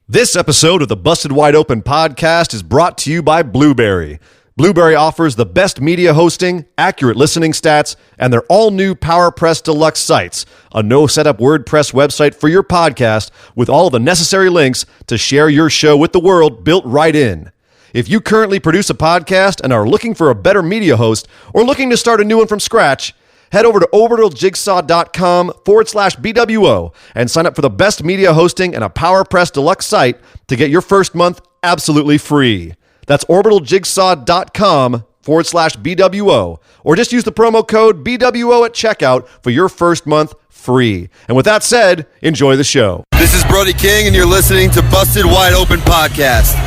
This episode of the Busted Wide Open podcast is brought to you by Blueberry. Blueberry offers the best media hosting, accurate listening stats, and their all-new PowerPress Deluxe sites, a no-setup WordPress website for your podcast with all the necessary links to share your show with the world built right in. If you currently produce a podcast and are looking for a better media host or looking to start a new one from scratch, head over to orbitaljigsaw.com/BWO and sign up for the best media hosting and a PowerPress Deluxe site to get your first month absolutely free. That's orbitaljigsaw.com/BWO, or just use the promo code BWO at checkout for your first month free. And with that said, enjoy the show. This is Brody King, and you're listening to Busted Wide Open Podcast.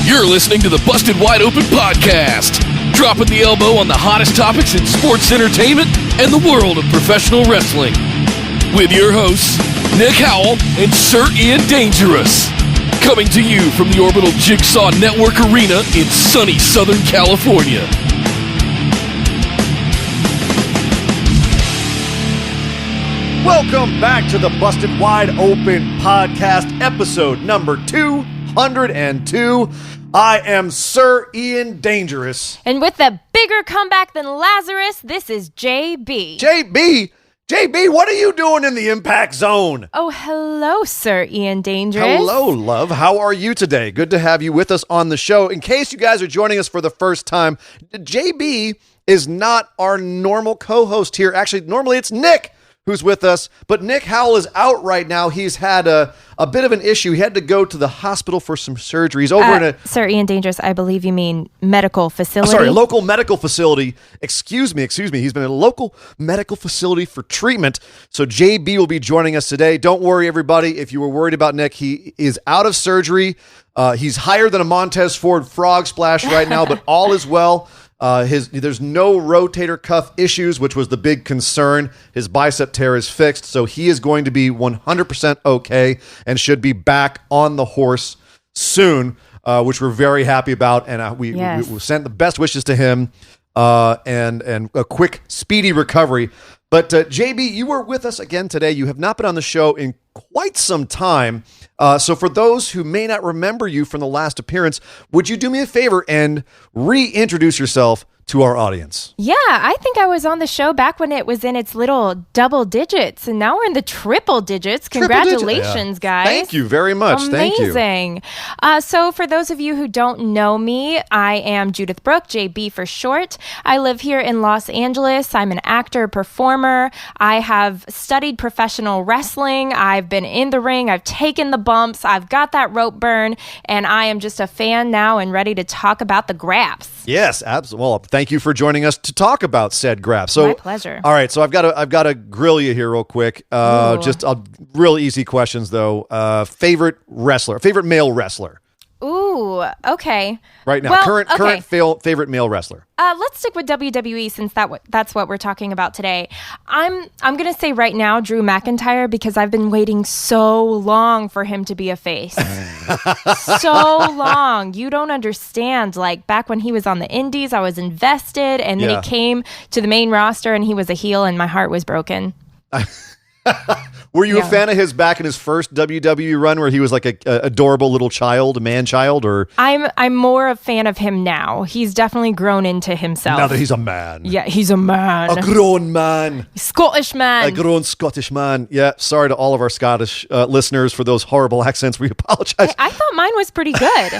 You're listening to the Busted Wide Open Podcast, dropping the elbow on the hottest topics in sports entertainment and the world of professional wrestling. With your hosts, Nick Howell and Sir Ian Dangerous. Coming to you from the Orbital Jigsaw Network Arena in sunny Southern California. Welcome back to the Busted Wide Open podcast, episode number 202. I am Sir Ian Dangerous. And with a bigger comeback than Lazarus, this is JB. JB, what are you doing in the Impact Zone? Oh, hello, Sir Ian Dangerous. Hello, love. How are you today? Good to have you with us on the show. In case you guys are joining us for the first time, JB is not our normal co-host here. Actually, normally it's Nick who's with us, but Nick Howell is out right now. He's had a bit of an issue. He had to go to the hospital for some surgery. He's over in a... Sir Ian Dangerous, I believe you mean medical facility. Sorry, local medical facility. Excuse me. He's been in a local medical facility for treatment. So JB will be joining us today. Don't worry, everybody. If you were worried about Nick, he is out of surgery. He's higher than a Montez Ford frog splash right now, but all is well. There's no rotator cuff issues, which was the big concern. His bicep tear is fixed, so he is going to be 100% okay and should be back on the horse soon, which we're very happy about. And we sent the best wishes to him and a quick, speedy recovery. But JB, you were with us again today. You have not been on the show in quite some time. So for those who may not remember you from the last appearance, would you do me a favor and reintroduce yourself to our audience? Yeah, I think I was on the show back when it was in its little double digits, and now we're in the triple digits. Congratulations, guys. Thank you very much. Amazing. So for those of you who don't know me, I am Judith Brooke, JB for short. I live here in Los Angeles. I'm an actor, performer. I have studied professional wrestling. I've been in the ring. I've taken the bumps. I've got that rope burn, and I am just a fan now and ready to talk about the graps. Yes, absolutely. Well, thank you for joining us to talk about said graph. So, my pleasure. All right, so I've got to grill you here real quick. Just real easy questions though. Favorite male wrestler. Ooh, okay. Right now, well, current favorite male wrestler. Let's stick with WWE since that's what we're talking about today. I'm gonna say right now Drew McIntyre, because I've been waiting so long for him to be a face. So long. You don't understand. Like back when he was on the Indies, I was invested, and then he came to the main roster and he was a heel, and my heart was broken. Were you a fan of his back in his first WWE run where he was like a adorable little child, a man-child, or? I'm more a fan of him now. He's definitely grown into himself. Now that he's a man. Yeah, he's a man. A grown man. Scottish man. A grown Scottish man. Yeah, sorry to all of our Scottish listeners for those horrible accents. We apologize. I thought mine was pretty good.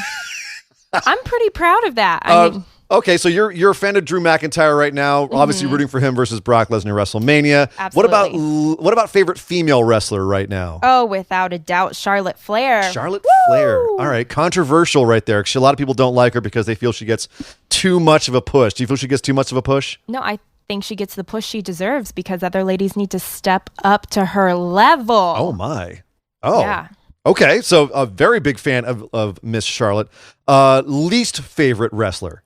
I'm pretty proud of that. I mean... Okay, so you're a fan of Drew McIntyre right now, obviously rooting for him versus Brock Lesnar WrestleMania. Absolutely. What about favorite female wrestler right now? Oh, without a doubt, Charlotte Flair. Charlotte Flair. All right, controversial right there. A lot of people don't like her because they feel she gets too much of a push. Do you feel she gets too much of a push? No, I think she gets the push she deserves because other ladies need to step up to her level. Oh, my. Oh. Yeah. Okay, so a very big fan of Miss Charlotte. Least favorite wrestler?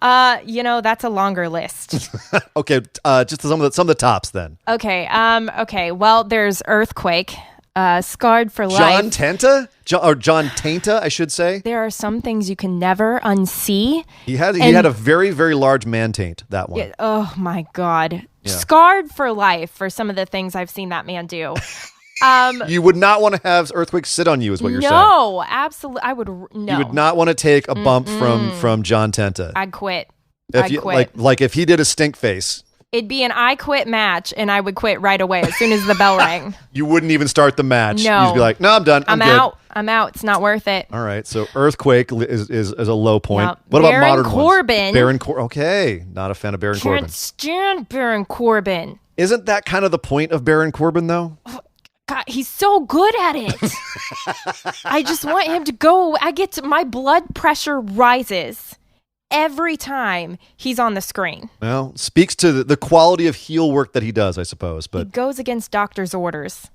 That's a longer list. Okay, just some of the tops then. Okay. Well, there's Earthquake, Scarred for Life. John Tainta, I should say. There are some things you can never unsee. He had a very, very large man taint, that one. Oh my God. scarred for life for some of the things I've seen that man do. You would not want to have Earthquake sit on you, is what you're saying. No, absolutely. I would. No. You would not want to take a bump from John Tenta. I'd quit. I'd quit. Like if he did a stink face. It'd be an I quit match, and I would quit right away as soon as the bell rang. You wouldn't even start the match. No. You'd be like, no, I'm done. I'm good. out. I'm out. It's not worth it. All right. So Earthquake is a low point. Yep. What Baron about modern Corbin. ones? Baron Corbin. Okay. Not a fan of Baron Corbin. Can't stand Baron Corbin. Isn't that kind of the point of Baron Corbin, though? God, he's so good at it. I just want him to go. My blood pressure rises every time he's on the screen. Well, speaks to the quality of heel work that he does, I suppose. But he goes against doctor's orders.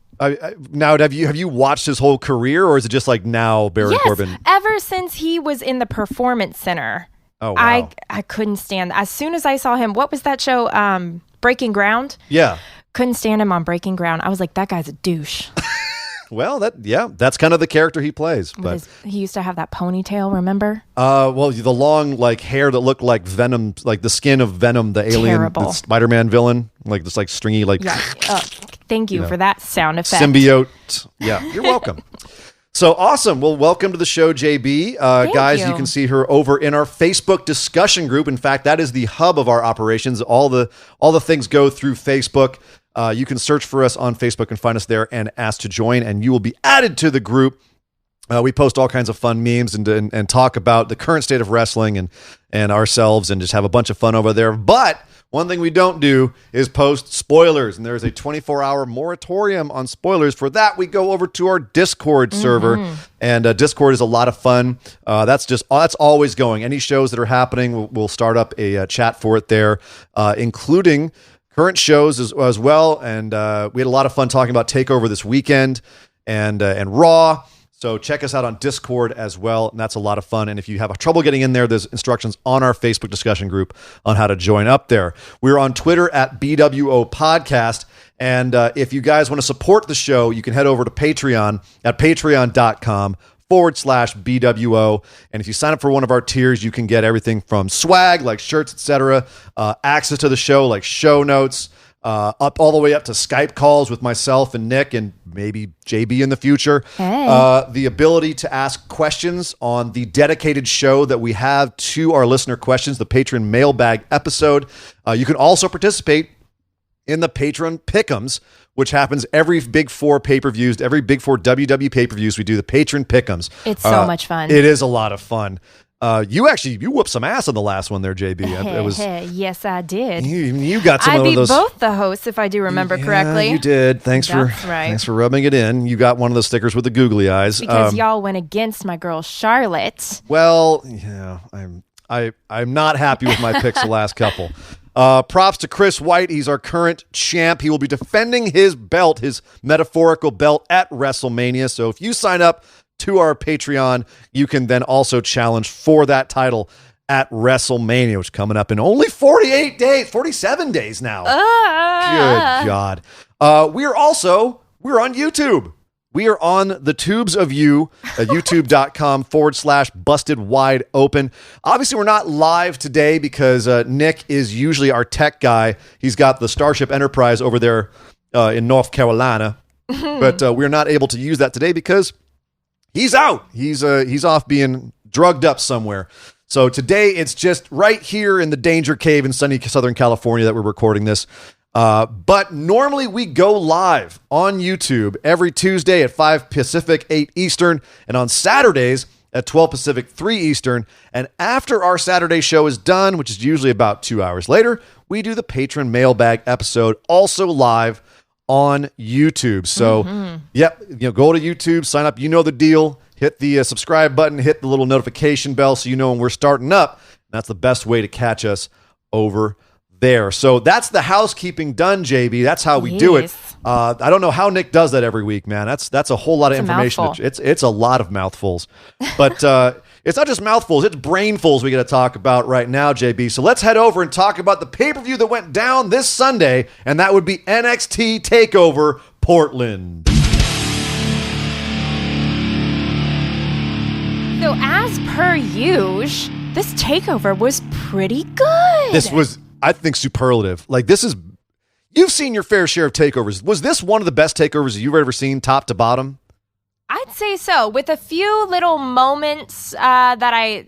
Now, have you watched his whole career, or is it just like now Baron Corbin? Yes, ever since he was in the Performance Center. Oh, wow. I couldn't stand. As soon as I saw him, what was that show? Breaking Ground. Yeah. Couldn't stand him on Breaking Ground. I was like, that guy's a douche. Well, that's kind of the character he plays. But he used to have that ponytail, remember? Well, the long hair that looked like Venom, like the skin of Venom, the alien, the Spider-Man villain, like this stringy Thank you for that sound effect. Symbiote. Yeah, you're welcome. So awesome. Well, welcome to the show, JB. Guys, you can see her over in our Facebook discussion group. In fact, that is the hub of our operations. All the things go through Facebook. You can search for us on Facebook and find us there and ask to join, and you will be added to the group. We post all kinds of fun memes and talk about the current state of wrestling and ourselves and just have a bunch of fun over there. But one thing we don't do is post spoilers, and there's a 24-hour moratorium on spoilers. For that, we go over to our Discord server, and Discord is a lot of fun. That's always going. Any shows that are happening, we'll start up a chat for it there, including current shows as well. And we had a lot of fun talking about TakeOver this weekend and Raw. So check us out on Discord as well, and that's a lot of fun. And if you have trouble getting in there, there's instructions on our Facebook discussion group on how to join up there. We're on Twitter at BWO Podcast, and if you guys want to support the show, you can head over to Patreon at patreon.com/BWO. And if you sign up for one of our tiers, you can get everything from swag, like shirts, etc., access to the show, like show notes, up all the way up to Skype calls with myself and Nick and maybe JB in the future. Hey. The ability to ask questions on the dedicated show that we have to our listener questions, the Patreon mailbag episode. You can also participate in the Patreon Pick'ems, which happens every Big Four pay-per-views, every Big Four WWE pay-per-views. We do the Patreon Pick'ems. It's so much fun. It is a lot of fun. You whooped some ass on the last one there, JB. It was yes, I did. You got some I of beat those. both the hosts, if I do remember correctly. You did. Thanks for rubbing it in. You got one of those stickers with the googly eyes because y'all went against my girl Charlotte. Well, yeah, I'm not happy with my picks the last couple. Props to Chris White. He's our current champ. He will be defending his belt, his metaphorical belt, at WrestleMania. So if you sign up to our Patreon, you can then also challenge for that title at WrestleMania, which is coming up in only 47 days now. Good God. We're on YouTube. We are on the tubes of you at youtube.com/busted wide open. Obviously, we're not live today because Nick is usually our tech guy. He's got the Starship Enterprise over there in North Carolina, but we're not able to use that today because he's out. He's off being drugged up somewhere. So today it's just right here in the Danger Cave in sunny Southern California that we're recording this. But normally we go live on YouTube every Tuesday at 5 Pacific, 8 Eastern, and on Saturdays at 12 Pacific, 3 Eastern. And after our Saturday show is done, which is usually about 2 hours later, we do the Patron mailbag episode, also live on YouTube. So, go to YouTube, sign up. You know the deal. Hit the subscribe button, hit the little notification bell so you know when we're starting up. That's the best way to catch us over there. So that's the housekeeping done, JB. That's how we do it. I don't know how Nick does that every week, man. That's a whole lot of information. It's a lot of mouthfuls. But it's not just mouthfuls, it's brainfuls we got to talk about right now, JB. So let's head over and talk about the pay-per-view that went down this Sunday, and that would be NXT Takeover Portland. So as per usual, this takeover was pretty good. This was, I think, superlative. Like, this is You've seen your fair share of takeovers. Was this one of the best takeovers you've ever seen, top to bottom? I'd say so, with a few little moments that I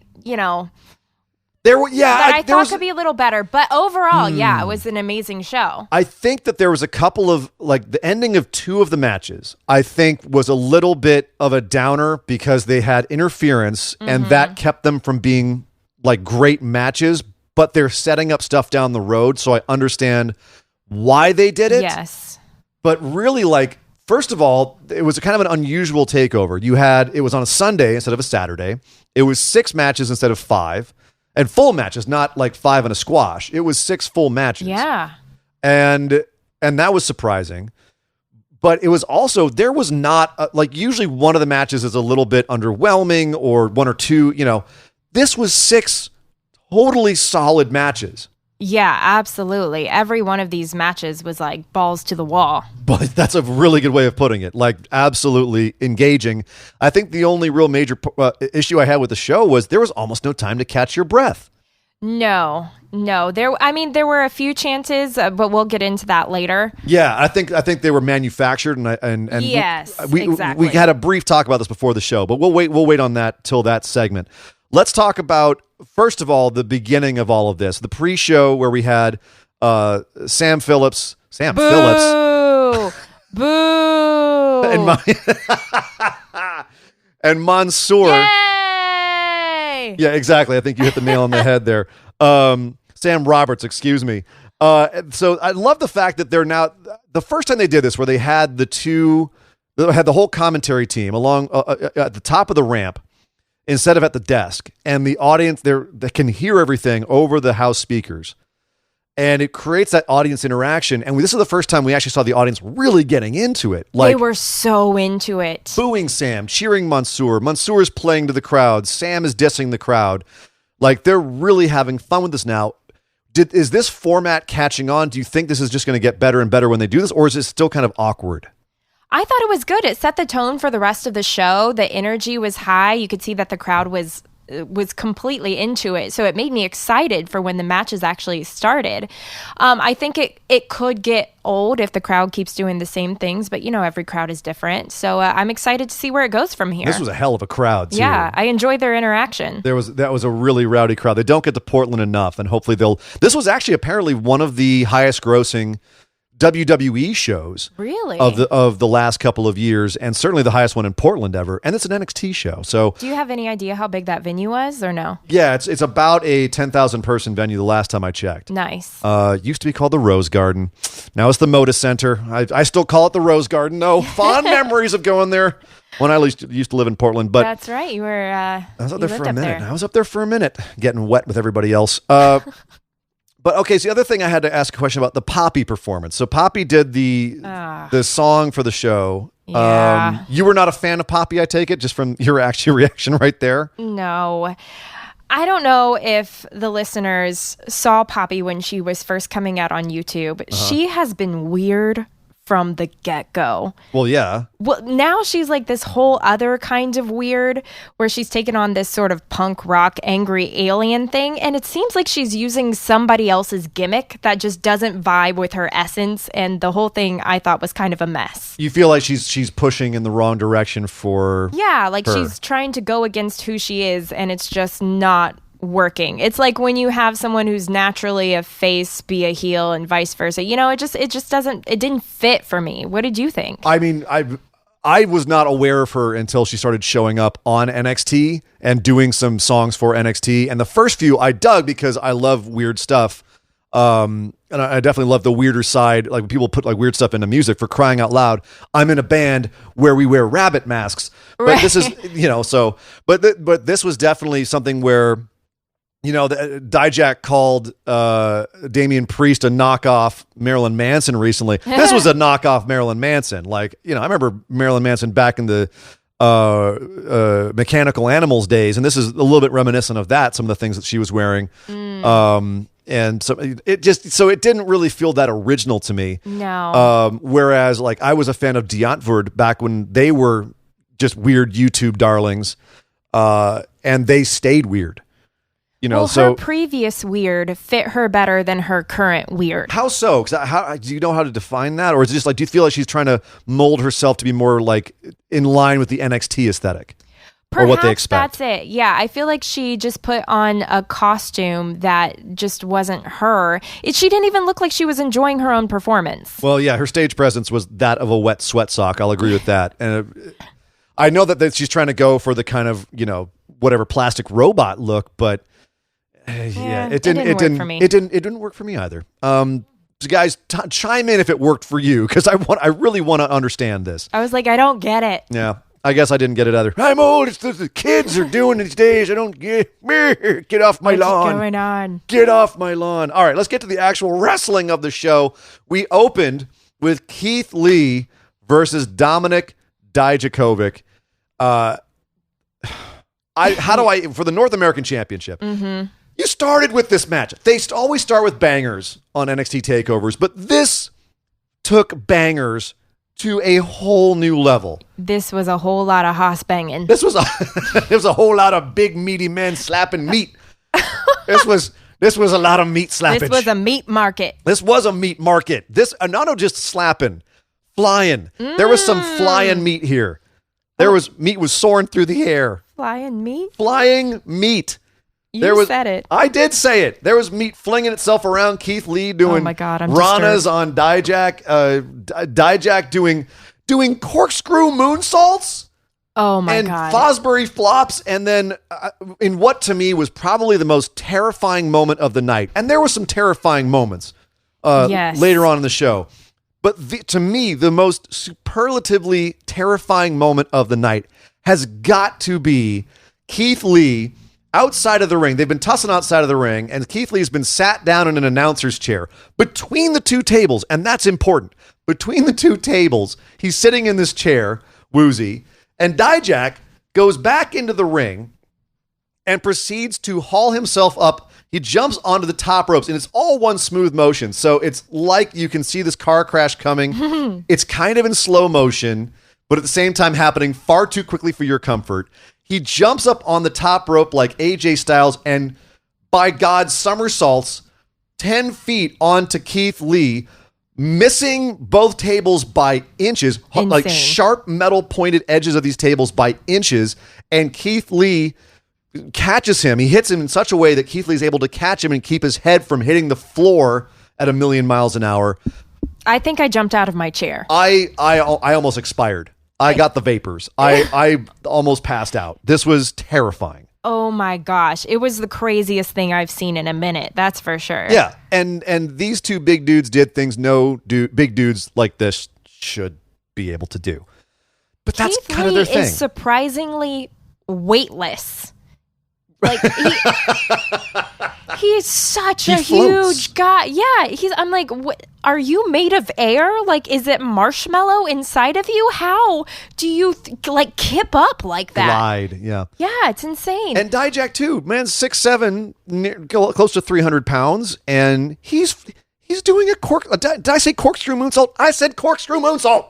thought could be a little better. But overall, it was an amazing show. I think that there was a couple of, like, the ending of two of the matches, I think was a little bit of a downer because they had interference and that kept them from being like great matches, but they're setting up stuff down the road. So I understand why they did it. Yes. But really, like, first of all, it was kind of an unusual takeover. It was on a Sunday instead of a Saturday. It was 6 matches instead of 5. And full matches, not like 5 and a squash. It was 6 full matches. Yeah. And that was surprising. But it was also, there was not, like, usually one of the matches is a little bit underwhelming or 1 or 2, This was 6 totally solid matches. Yeah, absolutely. Every one of these matches was like balls to the wall. But that's a really good way of putting it. Like, absolutely engaging. I think the only real major issue I had with the show was there was almost no time to catch your breath. No. There were a few chances, but we'll get into that later. Yeah, I think they were manufactured, and yes, we exactly. We had a brief talk about this before the show, but we'll wait on that till that segment. Let's talk about, first of all, the beginning of all of this, the pre-show where we had Sam Phillips, Boo! and Mansoor. Yay! Yeah, exactly. I think you hit the nail on the head there. Sam Roberts, excuse me. So I love the fact that they're now, the first time they did this, where they had the whole commentary team along at the top of the ramp instead of at the desk, and the audience they can hear everything over the house speakers, and it creates that audience interaction. And this is the first time we actually saw the audience really getting into it. Like, they were so into it, booing Sam, cheering Mansoor. Mansoor is playing to the crowd. Sam is dissing the crowd. Like, they're really having fun with this now. Is this format catching on? Do you think this is just going to get better and better when they do this, or is it still kind of awkward? I thought it was good. It set the tone for the rest of the show. The energy was high. You could see that the crowd was completely into it. So it made me excited for when the matches actually started. I think it could get old if the crowd keeps doing the same things, but every crowd is different. So I'm excited to see where it goes from here. This was a hell of a crowd, too. Yeah, I enjoyed their interaction. That was a really rowdy crowd. They don't get to Portland enough, and hopefully this was actually apparently one of the highest grossing WWE shows of the last couple of years, and certainly the highest one in Portland ever, and it's an NXT show. So, do you have any idea how big that venue was, or no? Yeah, it's about a 10,000 person venue the last time I checked. Nice. Used to be called the Rose Garden. Now it's the Moda Center. I still call it the Rose Garden. No, fond memories of going there when I used to live in Portland. But that's right. You were. I was up there for a minute. I was up there for a minute, getting wet with everybody else. But okay, so the other thing I had to ask a question about, the Poppy performance. So Poppy did the song for the show. Yeah. You were not a fan of Poppy, I take it, just from your reaction right there? No. I don't know if the listeners saw Poppy when she was first coming out on YouTube. She has been weird from the get-go. Well, yeah. Well, now she's like this whole other kind of weird, where she's taken on this sort of punk rock angry alien thing, and it seems like she's using somebody else's gimmick that just doesn't vibe with her essence, and the whole thing I thought was kind of a mess. You feel like she's pushing in the wrong direction for her. She's trying to go against who she is, and it's just not working. It's like when you have someone who's naturally a face be a heel and vice versa. It didn't fit for me. What did you think? I mean, I was not aware of her until she started showing up on NXT and doing some songs for NXT. And the first few I dug because I love weird stuff. And I definitely love the weirder side. Like when people put like weird stuff into music, for crying out loud. I'm in a band where we wear rabbit masks, but this is, but this was definitely something where, Dijak called Damian Priest a knockoff Marilyn Manson recently. This was a knockoff Marilyn Manson. Like, I remember Marilyn Manson back in the Mechanical Animals days, and this is a little bit reminiscent of that, some of the things that she was wearing. And so it didn't really feel that original to me. No. Whereas, like, I was a fan of Deontvord back when they were just weird YouTube darlings, and they stayed weird. Well, so her previous weird fit her better than her current weird. how so? 'Cause how do you know how to define that, or is it just like, do you feel like she's trying to mold herself to be more like in line with the NXT aesthetic? Perhaps or what they expect. That's it. Yeah, I feel like she just put on a costume that just wasn't her. She didn't even look like she was enjoying her own performance. Well, yeah, her stage presence was that of a wet sweat sock. I'll agree with that. And I know that she's trying to go for the kind of, whatever plastic robot look, but it didn't work for me. It didn't work for me either. So guys, chime in if it worked for you, because I really want to understand this. I was like, I don't get it. Yeah. I guess I didn't get it either. I'm old. It's the kids are doing these days. I don't get off my lawn. What's going on? Get off my lawn. All right, let's get to the actual wrestling of the show. We opened with Keith Lee versus Dominic Dijakovic. For the North American Championship. Mm-hmm. You started with this match. They always start with bangers on NXT takeovers, but this took bangers to a whole new level. This was a whole lot of hoss banging. It was a whole lot of big meaty men slapping meat. This was a lot of meat slappage. This was a meat market. This was a meat market. This not just slapping, flying. There was some flying meat here. Meat was soaring through the air. Flying meat? Flying meat. You said it. I did say it. There was meat flinging itself around. Keith Lee doing Ranas on Dijak. Dijak doing corkscrew moonsaults. Oh my and God. Fosbury flops. And then in what to me was probably the most terrifying moment of the night. And there were some terrifying moments later on in the show. But to me, the most superlatively terrifying moment of the night has got to be Keith Lee outside of the ring. They've been tussling outside of the ring, and Keith Lee's been sat down in an announcer's chair between the two tables, and that's important. Between the two tables, he's sitting in this chair, woozy, and Dijak goes back into the ring and proceeds to haul himself up. He jumps onto the top ropes, and it's all one smooth motion. So it's like you can see this car crash coming. It's kind of in slow motion, but at the same time happening far too quickly for your comfort. He jumps up on the top rope like AJ Styles and, by God, somersaults 10 feet onto Keith Lee, missing both tables by inches, like sharp metal pointed edges of these tables by inches, and Keith Lee catches him. He hits him in such a way that Keith Lee's able to catch him and keep his head from hitting the floor at 1,000,000 miles an hour. I think I jumped out of my chair. I almost expired. I got the vapors. I almost passed out. This was terrifying. Oh my gosh. It was the craziest thing I've seen in a minute. That's for sure. Yeah. And these two big dudes did things big dudes like this should be able to do. But that's Keith kind of their Lee thing. Is surprisingly weightless. Like he's such a huge guy. Yeah, I'm like, what, are you made of air? Like, is it marshmallow inside of you? How do you kip up like that? Glide, yeah. Yeah, it's insane. And Dijak too, man's 6'7", close to 300 pounds, and he's doing a did I say corkscrew moonsault? I said corkscrew moonsault.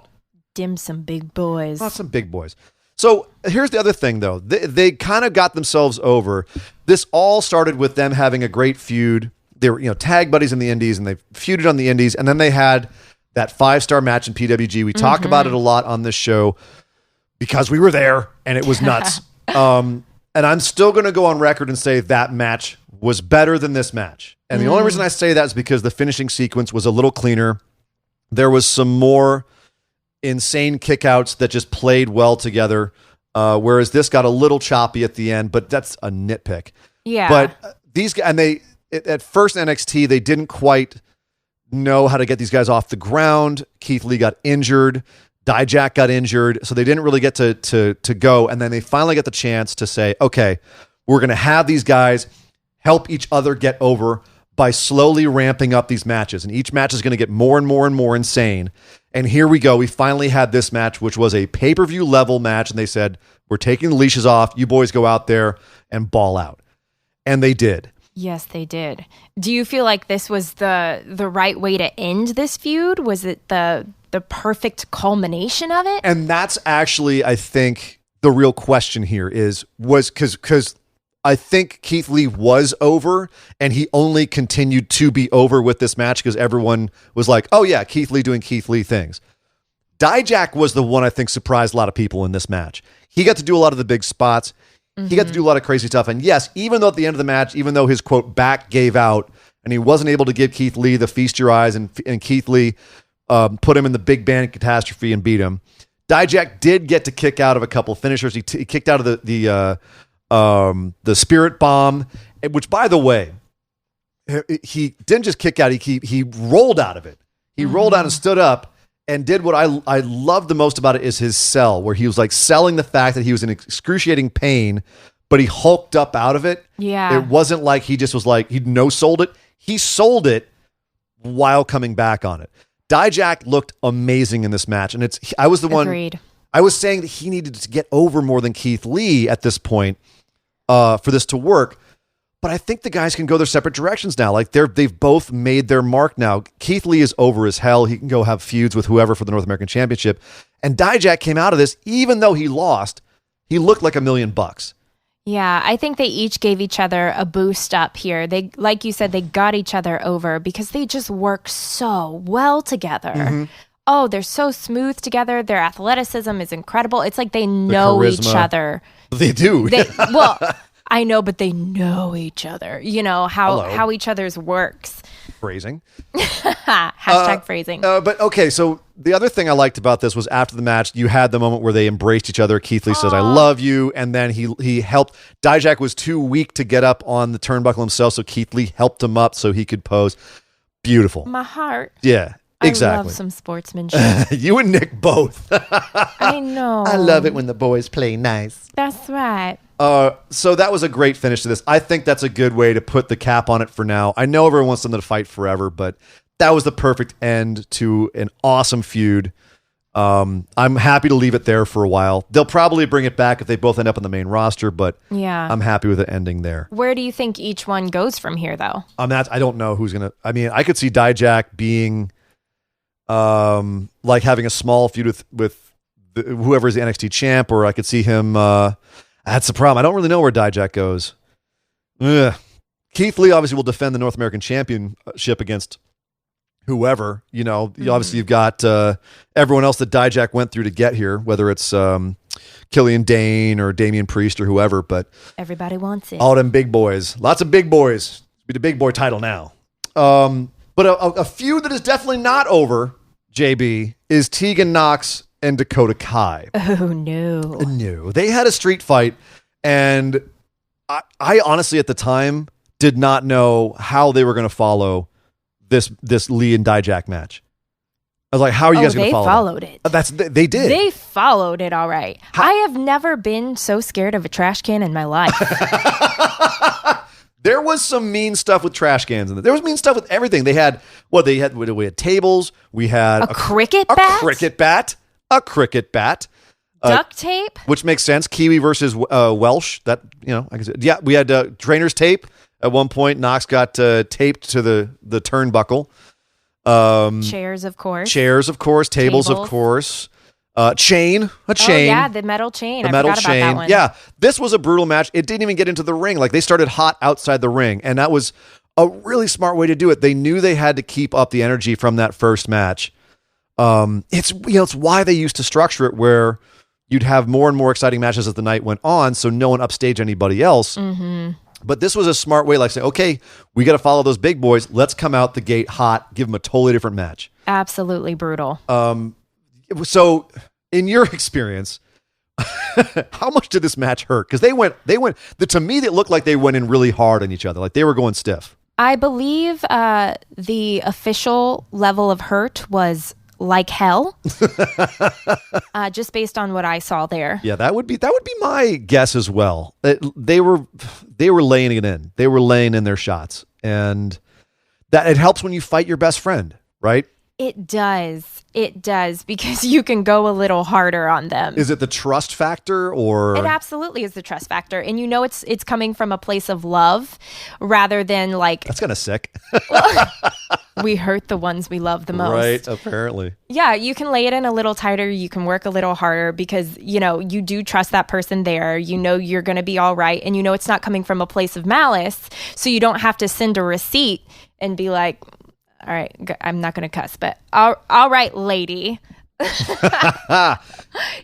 Dim some big boys. Not some big boys. So here's the other thing, though. They kind of got themselves over. This all started with them having a great feud. They were, tag buddies in the Indies, and they feuded on the Indies. And then they had that 5-star match in PWG. We talk about it a lot on this show because we were there, and it was nuts. And I'm still going to go on record and say that match was better than this match. And the only reason I say that is because the finishing sequence was a little cleaner. There was some more insane kickouts that just played well together, whereas this got a little choppy at the end, but that's a nitpick. Yeah. But these guys, and at first NXT, they didn't quite know how to get these guys off the ground. Keith Lee got injured. Dijak got injured, so they didn't really get to go. And then they finally get the chance to say, okay, we're going to have these guys help each other get over by slowly ramping up these matches. And each match is going to get more and more and more insane. And here we go. We finally had this match, which was a pay-per-view level match. And they said, we're taking the leashes off. You boys go out there and ball out. And they did. Yes, they did. Do you feel like this was the right way to end this feud? Was it the perfect culmination of it? And that's actually, I think, the real question here was because I think Keith Lee was over, and he only continued to be over with this match because everyone was like, oh yeah, Keith Lee doing Keith Lee things. Dijak was the one I think surprised a lot of people in this match. He got to do a lot of the big spots. He got to do a lot of crazy stuff. And yes, even though at the end of the match, even though his, quote, back gave out and he wasn't able to give Keith Lee the feast your eyes, and Keith Lee put him in the big band catastrophe and beat him, Dijak did get to kick out of a couple of finishers. He kicked out of the Spirit Bomb, which, by the way, he didn't just kick out. He rolled out of it. He rolled out and stood up and did what I loved the most about it is his sell, where he was like selling the fact that he was in excruciating pain, but he hulked up out of it. Yeah. It wasn't like he just was like, he no-sold it. He sold it while coming back on it. Dijak looked amazing in this match. And I was the one. Agreed. I was saying that he needed to get over more than Keith Lee at this point for this to work. But I think the guys can go their separate directions now. Like they've both made their mark now. Keith Lee is over as hell. He can go have feuds with whoever for the North American Championship. And Dijak came out of this, even though he lost, he looked like $1 million. Yeah, I think they each gave each other a boost up here. They, like you said, they got each other over because they just work so well together. Oh, they're so smooth together. Their athleticism is incredible. It's like they know each other. They do. Well, I know, but they know each other. You know, how each other's works. Phrasing. Hashtag phrasing. But okay, so the other thing I liked about this was after the match, you had the moment where they embraced each other. Keith Lee says, I love you. And then he helped. Dijak was too weak to get up on the turnbuckle himself, so Keith Lee helped him up so he could pose. Beautiful. My heart. Yeah, exactly. I love some sportsmanship. You and Nick both. I know. I love it when the boys play nice. That's right. So that was a great finish to this. I think that's a good way to put the cap on it for now. I know everyone wants them to fight forever, but that was the perfect end to an awesome feud. I'm happy to leave it there for a while. They'll probably bring it back if they both end up on the main roster, but yeah, I'm happy with it ending there. Where do you think each one goes from here, though? I don't know who's going to... I mean, I could see Dijak being like having a small feud with whoever's the NXT champ, or I could see him... that's the problem. I don't really know where Dijak goes. Ugh. Keith Lee obviously will defend the North American Championship against whoever. You know, obviously you've got everyone else that Dijak went through to get here, whether it's Killian Dane or Damian Priest or whoever. But everybody wants it. All them big boys. Lots of big boys. Be the big boy title now. But a feud that is definitely not over, JB, is Tegan Nox and Dakota Kai. Oh, no. No. They had a street fight, and I honestly, at the time, did not know how they were going to follow this Lee and Dijak match. I was like, how are you guys going to follow it? They did. They followed it all right. I have never been so scared of a trash can in my life. There was some mean stuff with trash cans in there. There was mean stuff with everything. We had tables. We had a cricket bat. A cricket bat. Duct tape. Which makes sense. Kiwi versus Welsh. That, you know, I can say. Yeah, we had trainer's tape. At one point, Knox got taped to the turnbuckle. Chairs, of course. Tables, of course. A chain. Oh, yeah, the metal chain. I forgot about that one. Yeah, this was a brutal match. It didn't even get into the ring. Like, they started hot outside the ring, and that was a really smart way to do it. They knew they had to keep up the energy from that first match. It's why they used to structure it where you'd have more and more exciting matches as the night went on, so no one upstage anybody else. Mm-hmm. But this was a smart way, like saying, okay, we got to follow those big boys. Let's come out the gate hot, give them a totally different match. Absolutely brutal. So, in your experience, how much did this match hurt? Because to me, it looked like they went in really hard on each other, like they were going stiff. I believe the official level of hurt was like hell, just based on what I saw there. Yeah, that would be my guess as well. They were laying it in. They were laying in their shots, and that it helps when you fight your best friend, right? It does, because you can go a little harder on them. Is it the trust factor, or? It absolutely is the trust factor, and you know it's coming from a place of love rather than like. That's kind of sick. We hurt the ones we love the most. Right, apparently. Yeah, you can lay it in a little tighter. You can work a little harder because, you do trust that person there. You know you're going to be all right. And you know it's not coming from a place of malice. So you don't have to send a receipt and be like, all right, I'm not going to cuss, but all right, lady.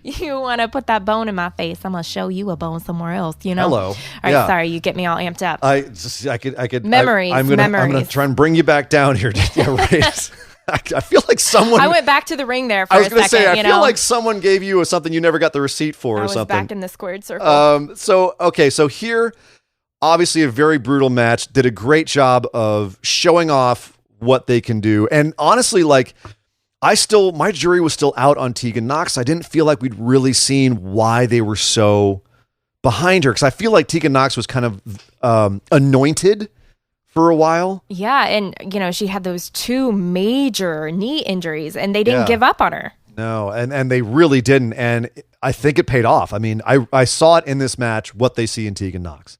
You want to put that bone in my face? I'm gonna show you a bone somewhere else. Hello. All right, sorry, you get me all amped up. I could. Memories. I'm gonna try and bring you back down here. Yeah, right. I feel like someone. I went back to the ring there for I was a going to second. say, I feel like someone gave you something you never got the receipt for, I or was something. back in the squared circle. So here, obviously, a very brutal match. Did a great job of showing off what they can do, and honestly, like. My jury was still out on Tegan Nox. I didn't feel like we'd really seen why they were so behind her. Because I feel like Tegan Nox was kind of anointed for a while. Yeah, and she had those 2 major knee injuries, and they didn't give up on her. No, and they really didn't. And I think it paid off. I mean, I saw it in this match, what they see in Tegan Nox.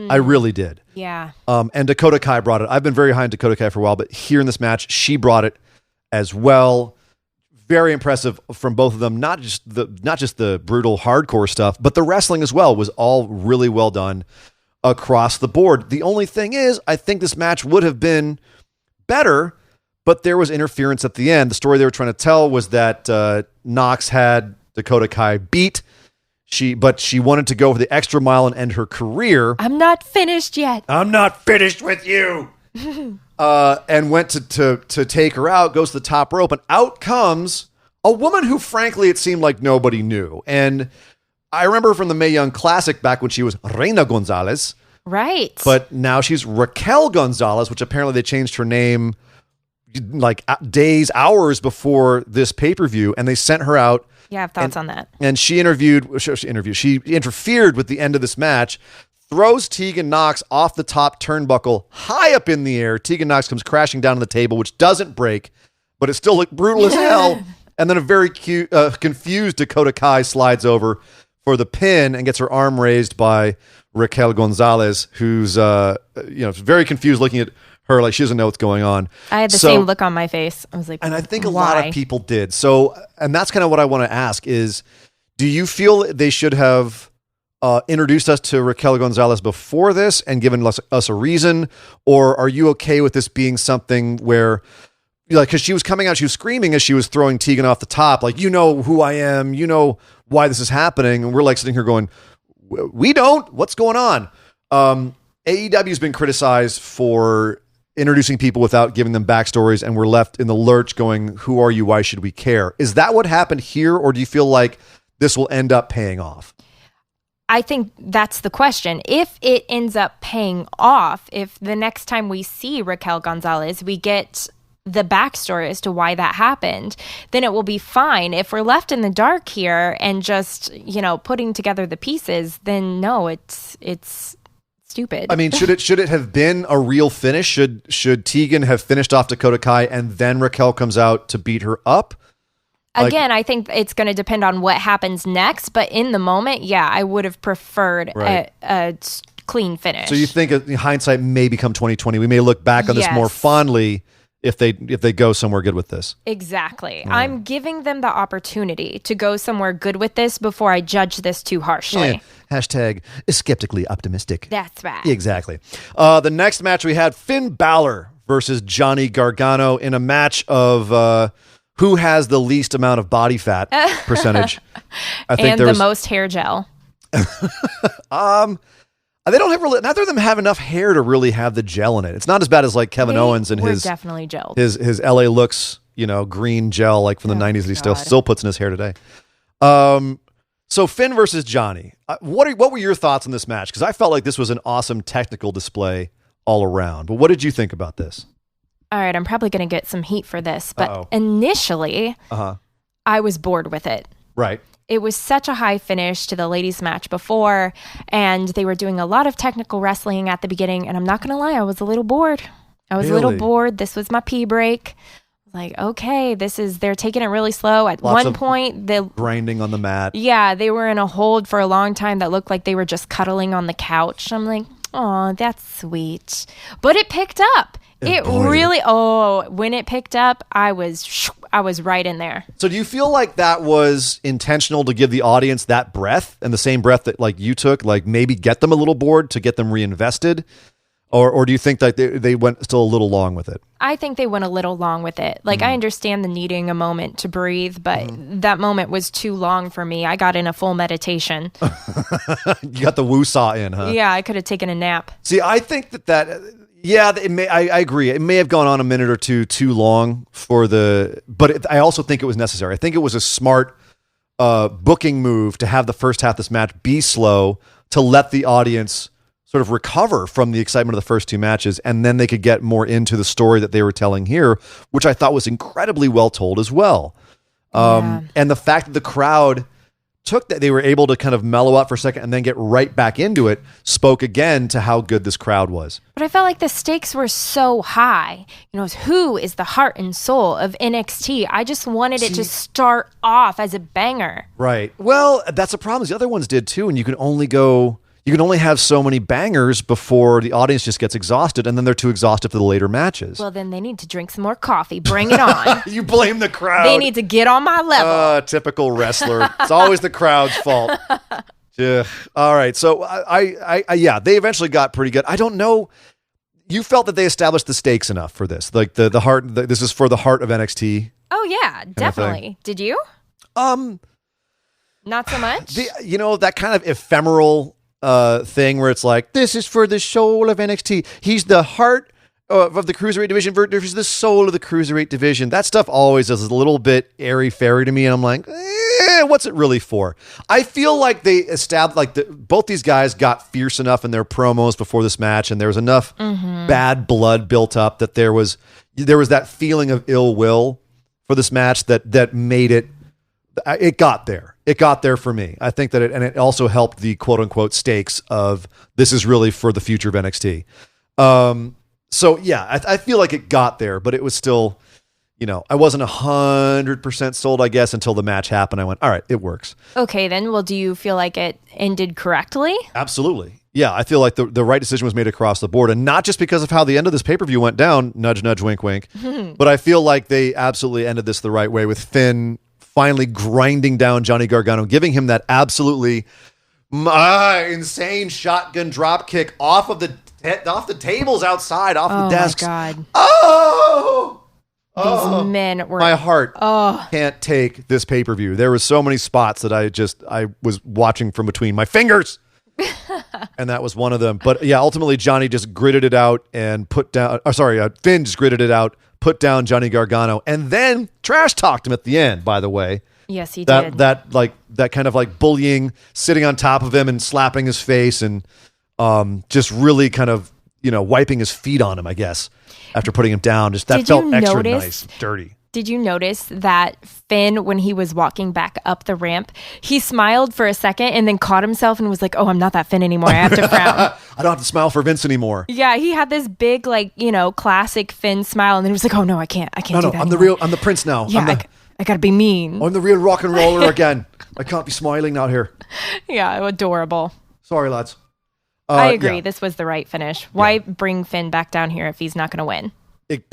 I really did. Yeah. And Dakota Kai brought it. I've been very high on Dakota Kai for a while, but here in this match, she brought it as well. Very impressive from both of them. Not just the brutal hardcore stuff, but the wrestling as well was all really well done across the board. The only thing is, I think this match would have been better, but there was interference at the end. The story they were trying to tell was that Nox had Dakota Kai beat. But she wanted to go for the extra mile and end her career. I'm not finished yet. I'm not finished with you. And went to take her out, goes to the top rope, and out comes a woman who, frankly, it seemed like nobody knew. And I remember from the Mae Young Classic back when she was Reina Gonzalez. Right. But now she's Raquel Gonzalez, which apparently they changed her name like days, hours before this pay-per-view, and they sent her out. Yeah, I have thoughts on that. And she interfered with the end of this match, throws Tegan Nox off the top turnbuckle high up in the air. Tegan Nox comes crashing down on the table, which doesn't break, but it still looked brutal as hell. And then a very confused Dakota Kai slides over for the pin and gets her arm raised by Raquel Gonzalez, who's very confused, looking at her like she doesn't know what's going on. I had the same look on my face. I was like, and I think a lot of people did. So, and that's kind of what I want to ask is, do you feel they should have introduced us to Raquel Gonzalez before this and given us a reason? Or are you okay with this being something where, like, because she was coming out, she was screaming as she was throwing Tegan off the top, like, you know who I am, you know why this is happening. And we're like sitting here going, we don't, what's going on? AEW has been criticized for introducing people without giving them backstories, and we're left in the lurch going, who are you? Why should we care? Is that what happened here? Or do you feel like this will end up paying off? I think that's the question. If it ends up paying off, if the next time we see Raquel Gonzalez, we get the backstory as to why that happened, then it will be fine. If we're left in the dark here and just, putting together the pieces, then no, it's stupid. I mean, should it have been a real finish? Should Tegan have finished off Dakota Kai and then Raquel comes out to beat her up? Again, I think it's going to depend on what happens next, but in the moment, yeah, I would have preferred a clean finish. So you think hindsight may become 2020? We may look back on this more fondly if they go somewhere good with this. Exactly. I'm giving them the opportunity to go somewhere good with this before I judge this too harshly. Yeah. Hashtag skeptically optimistic. That's right. Exactly. The next match we had Finn Balor versus Johnny Gargano in a match of who has the least amount of body fat percentage. I think and the most hair gel. They don't have really. Neither of them have enough hair to really have the gel in it. It's not as bad as like Kevin Owens and his definitely gelled. his LA Looks, green gel like from the 90s that he still puts in his hair today. So Finn versus Johnny. What were your thoughts on this match? Because I felt like this was an awesome technical display all around. But what did you think about this? All right, I'm probably going to get some heat for this, but initially, I was bored with it. Right. It was such a high finish to the ladies' match before, and they were doing a lot of technical wrestling at the beginning, and I'm not going to lie, I was a little bored. This was my pee break. Like, okay, they're taking it really slow. At one point, the grinding on the mat. Yeah, they were in a hold for a long time that looked like they were just cuddling on the couch. I'm like, oh, that's sweet. But it picked up. When it picked up, I was right in there. So do you feel like that was intentional to give the audience that breath, and the same breath that like you took, like maybe get them a little bored to get them reinvested? Or do you think that they went still a little long with it? I think they went a little long with it. Like, I understand the needing a moment to breathe, but that moment was too long for me. I got in a full meditation. You got the woo-saw in, huh? Yeah, I could have taken a nap. See, I think I agree. It may have gone on a minute or two too long but I also think it was necessary. I think it was a smart booking move to have the first half of this match be slow to let the audience sort of recover from the excitement of the first two matches, and then they could get more into the story that they were telling here, which I thought was incredibly well told as well. And the fact that the crowd took that, they were able to kind of mellow out for a second and then get right back into it, spoke again to how good this crowd was. But I felt like the stakes were so high. You know, who is the heart and soul of NXT? I just wanted it to start off as a banger. Right. Well, that's a problem. The other ones did too, and you can only have so many bangers before the audience just gets exhausted, and then they're too exhausted for the later matches. Well, then they need to drink some more coffee. Bring it on. You blame the crowd. They need to get on my level. Typical wrestler. It's always the crowd's fault. Yeah. All right. So yeah, they eventually got pretty good. I don't know. You felt that they established the stakes enough for this, like the heart. This is for the heart of NXT. Oh yeah, definitely. Did you? Not so much. That kind of ephemeral thing where it's like, this is for the soul of NXT. He's the heart of the Cruiserweight division versus the soul of the Cruiserweight division. That stuff always is a little bit airy-fairy to me, and I'm like, what's it really for? I feel like they established, both these guys got fierce enough in their promos before this match, and there was enough bad blood built up that there was that feeling of ill will for this match that made it got there. It got there for me. I think that it also helped the quote unquote stakes of this is really for the future of NXT. So yeah, I feel like it got there, but it was still, I wasn't 100% sold, I guess, until the match happened. I went, all right, it works. Okay, then. Well, do you feel like it ended correctly? Absolutely. Yeah, I feel like the right decision was made across the board, and not just because of how the end of this pay-per-view went down, nudge, nudge, wink, wink, but I feel like they absolutely ended this the right way with Finn finally grinding down Johnny Gargano, giving him that absolutely insane shotgun drop kick off the tables outside, off the desks. Oh my God. Oh! These men were... My heart can't take this pay-per-view. There were so many spots that I was watching from between my fingers. And that was one of them. But yeah, ultimately Johnny just gritted it out and Finn just gritted it out, put down Johnny Gargano, and then trash talked him at the end, by the way. Yes, he did. That kind of like bullying, sitting on top of him and slapping his face and just really kind of, wiping his feet on him, I guess, after putting him down. Just that felt extra nice, dirty. Did you notice that Finn, when he was walking back up the ramp, he smiled for a second and then caught himself and was like, oh, I'm not that Finn anymore. I have to frown. I don't have to smile for Vince anymore. Yeah, he had this big, classic Finn smile. And then he was like, oh, no, I can't do that anymore. I'm the prince now. Yeah, I got to be mean. I'm the real rock and roller again. I can't be smiling out here. Yeah, adorable. Sorry, lads. I agree. Yeah. This was the right finish. Why bring Finn back down here if he's not going to win? It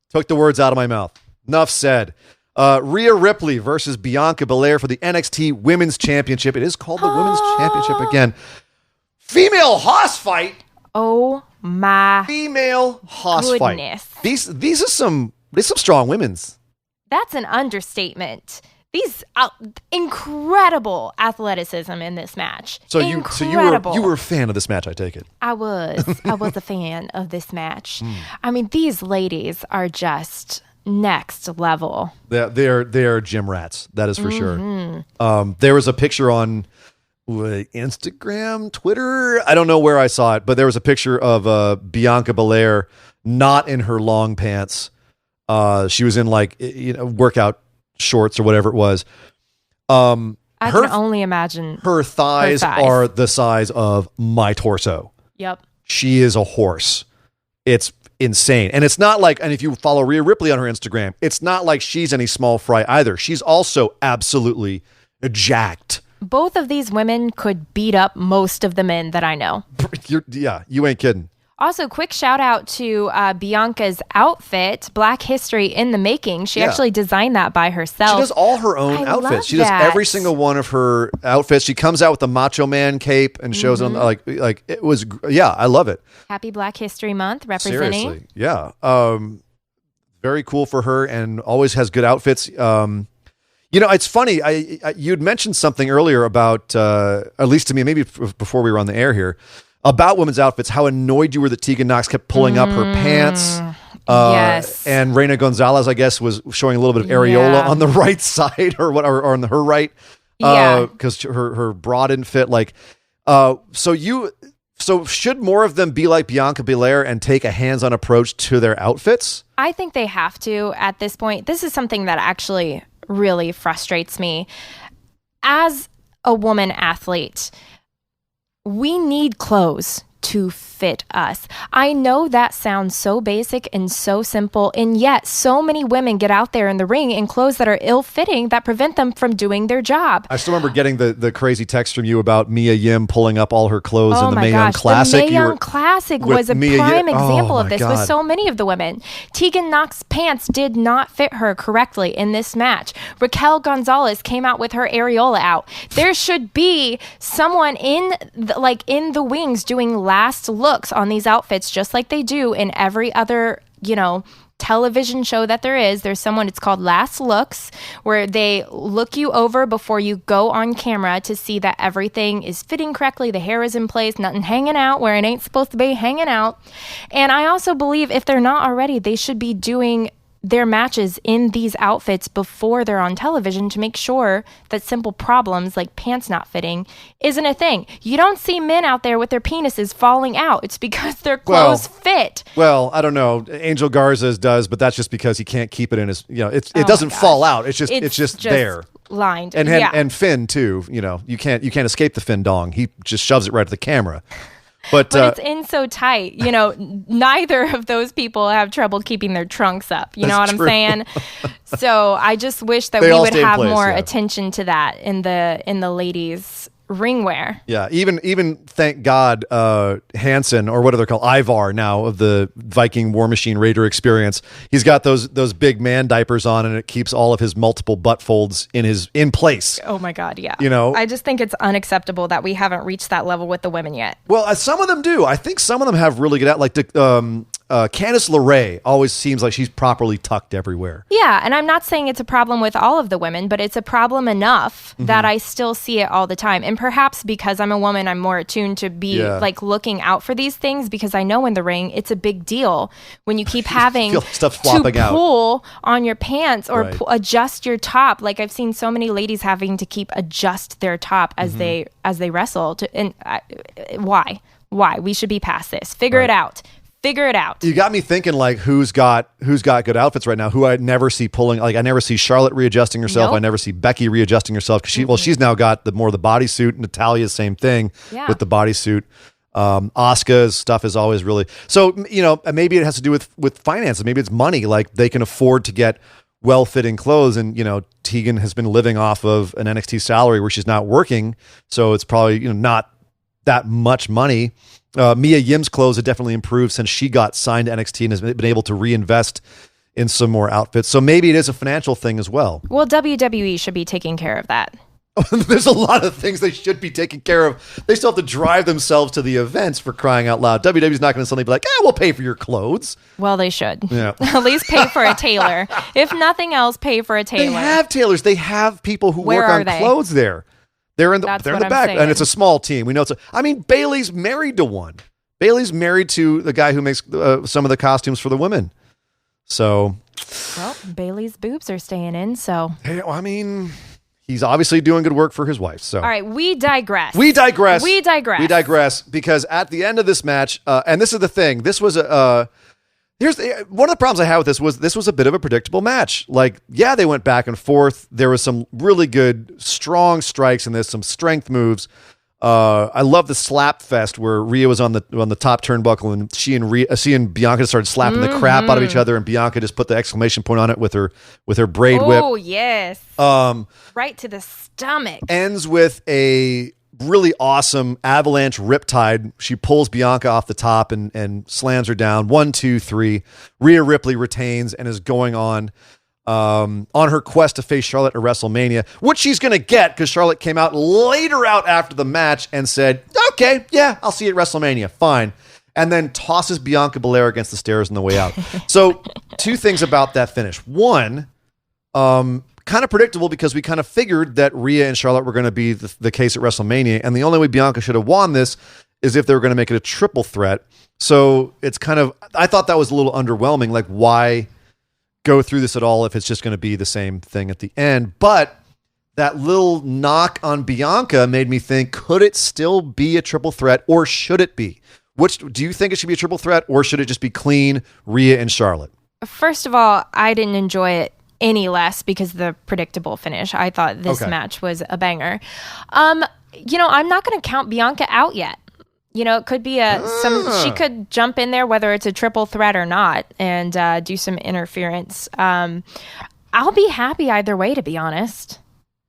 took the words out of my mouth. Enough said. Rhea Ripley versus Bianca Belair for the NXT Women's Championship. It is called the Women's Championship again. Female hoss fight. Oh my! Female hoss goodness. Fight. These are some strong women's. That's an understatement. These incredible athleticism in this match. So you were a fan of this match, I take it. I was a fan of this match. I mean, these ladies are just next level. They're gym rats. That is for sure. There was a picture on Instagram, Twitter. I don't know where I saw it, but there was a picture of Bianca Belair not in her long pants. She was in workout shorts or whatever it was. I can only imagine her thighs are the size of my torso. Yep. She is a horse. It's insane. And it's not and if you follow Rhea Ripley on her Instagram, it's not like she's any small fry either. She's also absolutely jacked. Both of these women could beat up most of the men that I know. You ain't kidding. Also, quick shout out to Bianca's outfit, Black History in the Making. She actually designed that by herself. She does all her own outfits. She does every single one of her outfits. She comes out with the Macho Man cape and shows it on like it was. Yeah, I love it. Happy Black History Month, representing. Seriously, yeah. Very cool for her, and always has good outfits. It's funny. You'd mentioned something earlier about, at least to me, maybe before we were on the air here, about women's outfits, how annoyed you were that Tegan Knox kept pulling up her pants. Yes. And Reina Gonzalez, I guess, was showing a little bit of areola on the right side or on her right. Because her bra didn't fit. So should more of them be like Bianca Belair and take a hands-on approach to their outfits? I think they have to at this point. This is something that actually really frustrates me. As a woman athlete, we need clothes to fit us. I know that sounds so basic and so simple, and yet so many women get out there in the ring in clothes that are ill-fitting that prevent them from doing their job. I still remember getting the crazy text from you about Mia Yim pulling up all her clothes in the Mae Young Classic. The Mae Young Classic was a prime example of this with so many of the women. Tegan Knox's pants did not fit her correctly in this match. Raquel Gonzalez came out with her areola out. There should be someone in the wings doing last looks on these outfits, just like they do in every other, television show that there is. There's someone, it's called Last Looks, where they look you over before you go on camera to see that everything is fitting correctly, the hair is in place, nothing hanging out where it ain't supposed to be hanging out. And I also believe if they're not already, they should be doing their matches in these outfits before they're on television to make sure that simple problems like pants not fitting isn't a thing. You don't see men out there with their penises falling out. It's because their clothes fit. Well, I don't know. Angel Garza's does, but that's just because he can't keep it in his, it doesn't fall out. It's just there. Lined. And Finn too, you can't escape the Finn dong. He just shoves it right at the camera. But it's in so tight, neither of those people have trouble keeping their trunks up. You know what I'm saying? So I just wish that we would have more attention to that in the ladies' ringwear. Yeah, even thank God, Hansen, or what are they called, Ivar now, of the Viking War Machine Raider experience. He's got those big man diapers on, and it keeps all of his multiple butt folds in place. Oh my God, yeah. I just think it's unacceptable that we haven't reached that level with the women yet. Well, some of them do. I think some of them have really good at, like Candice LeRae always seems like she's properly tucked everywhere. Yeah, and I'm not saying it's a problem with all of the women, but it's a problem enough that I still see it all the time. And perhaps because I'm a woman, I'm more attuned to be looking out for these things, because I know in the ring it's a big deal when you keep having stuff to pull on your pants or adjust your top. Like I've seen so many ladies having to keep adjust their top as they wrestle. Why? We should be past this. Figure it out. You got me thinking, like, who's got good outfits right now, who I never see pulling. Like, I never see Charlotte readjusting herself. Nope. I never see Becky readjusting herself, because she's now got the bodysuit. Natalya, same thing with the bodysuit. Asuka's stuff is always really, so, maybe it has to do with finances. Maybe it's money. Like, they can afford to get well-fitting clothes, and Tegan has been living off of an NXT salary where she's not working, so it's probably not that much money. Mia Yim's clothes have definitely improved since she got signed to NXT and has been able to reinvest in some more outfits. So maybe it is a financial thing as well. Well, WWE should be taking care of that. There's a lot of things they should be taking care of. They still have to drive themselves to the events, for crying out loud. WWE's not going to suddenly be like, we'll pay for your clothes. Well, they should. Yeah. At least pay for a tailor. If nothing else, pay for a tailor. They have tailors. They have people who work on clothes there. They're in the back, saying. And it's a small team. We know Bayley's married to one. Bayley's married to the guy who makes some of the costumes for the women. So, well, Bayley's boobs are staying in. So, he's obviously doing good work for his wife. So, all right, we digress. Because at the end of this match, and this is the thing. This was here's one of the problems I had with this was a bit of a predictable match. Like, they went back and forth. There was some really good, strong strikes in this, some strength moves. I love the slap fest where Rhea was on the top turnbuckle, and she and Bianca started slapping the crap out of each other, and Bianca just put the exclamation point on it with her braid whip. Oh yes, right to the stomach. Ends with a really awesome avalanche riptide. She pulls Bianca off the top and slams her down. 1, 2, 3. Rhea Ripley retains and is going on her quest to face Charlotte at WrestleMania, which she's going to get because Charlotte came out later out after the match and said, okay, yeah, I'll see you at WrestleMania. Fine. And then tosses Bianca Belair against the stairs on the way out. So 2 things about that finish. One, kind of predictable because we kind of figured that Rhea and Charlotte were going to be the case at WrestleMania. And the only way Bianca should have won this is if they were going to make it a triple threat. So it's kind of, I thought that was a little underwhelming. Like, why go through this at all if it's just going to be the same thing at the end? But that little knock on Bianca made me think, could it still be a triple threat or should it be? Which do you think it should be a triple threat or should it just be clean Rhea and Charlotte? First of all, I didn't enjoy it any less because of the predictable finish. I thought this match was a banger. I'm not going to count Bianca out yet. It could be she could jump in there, whether it's a triple threat or not, and do some interference. I'll be happy either way, to be honest.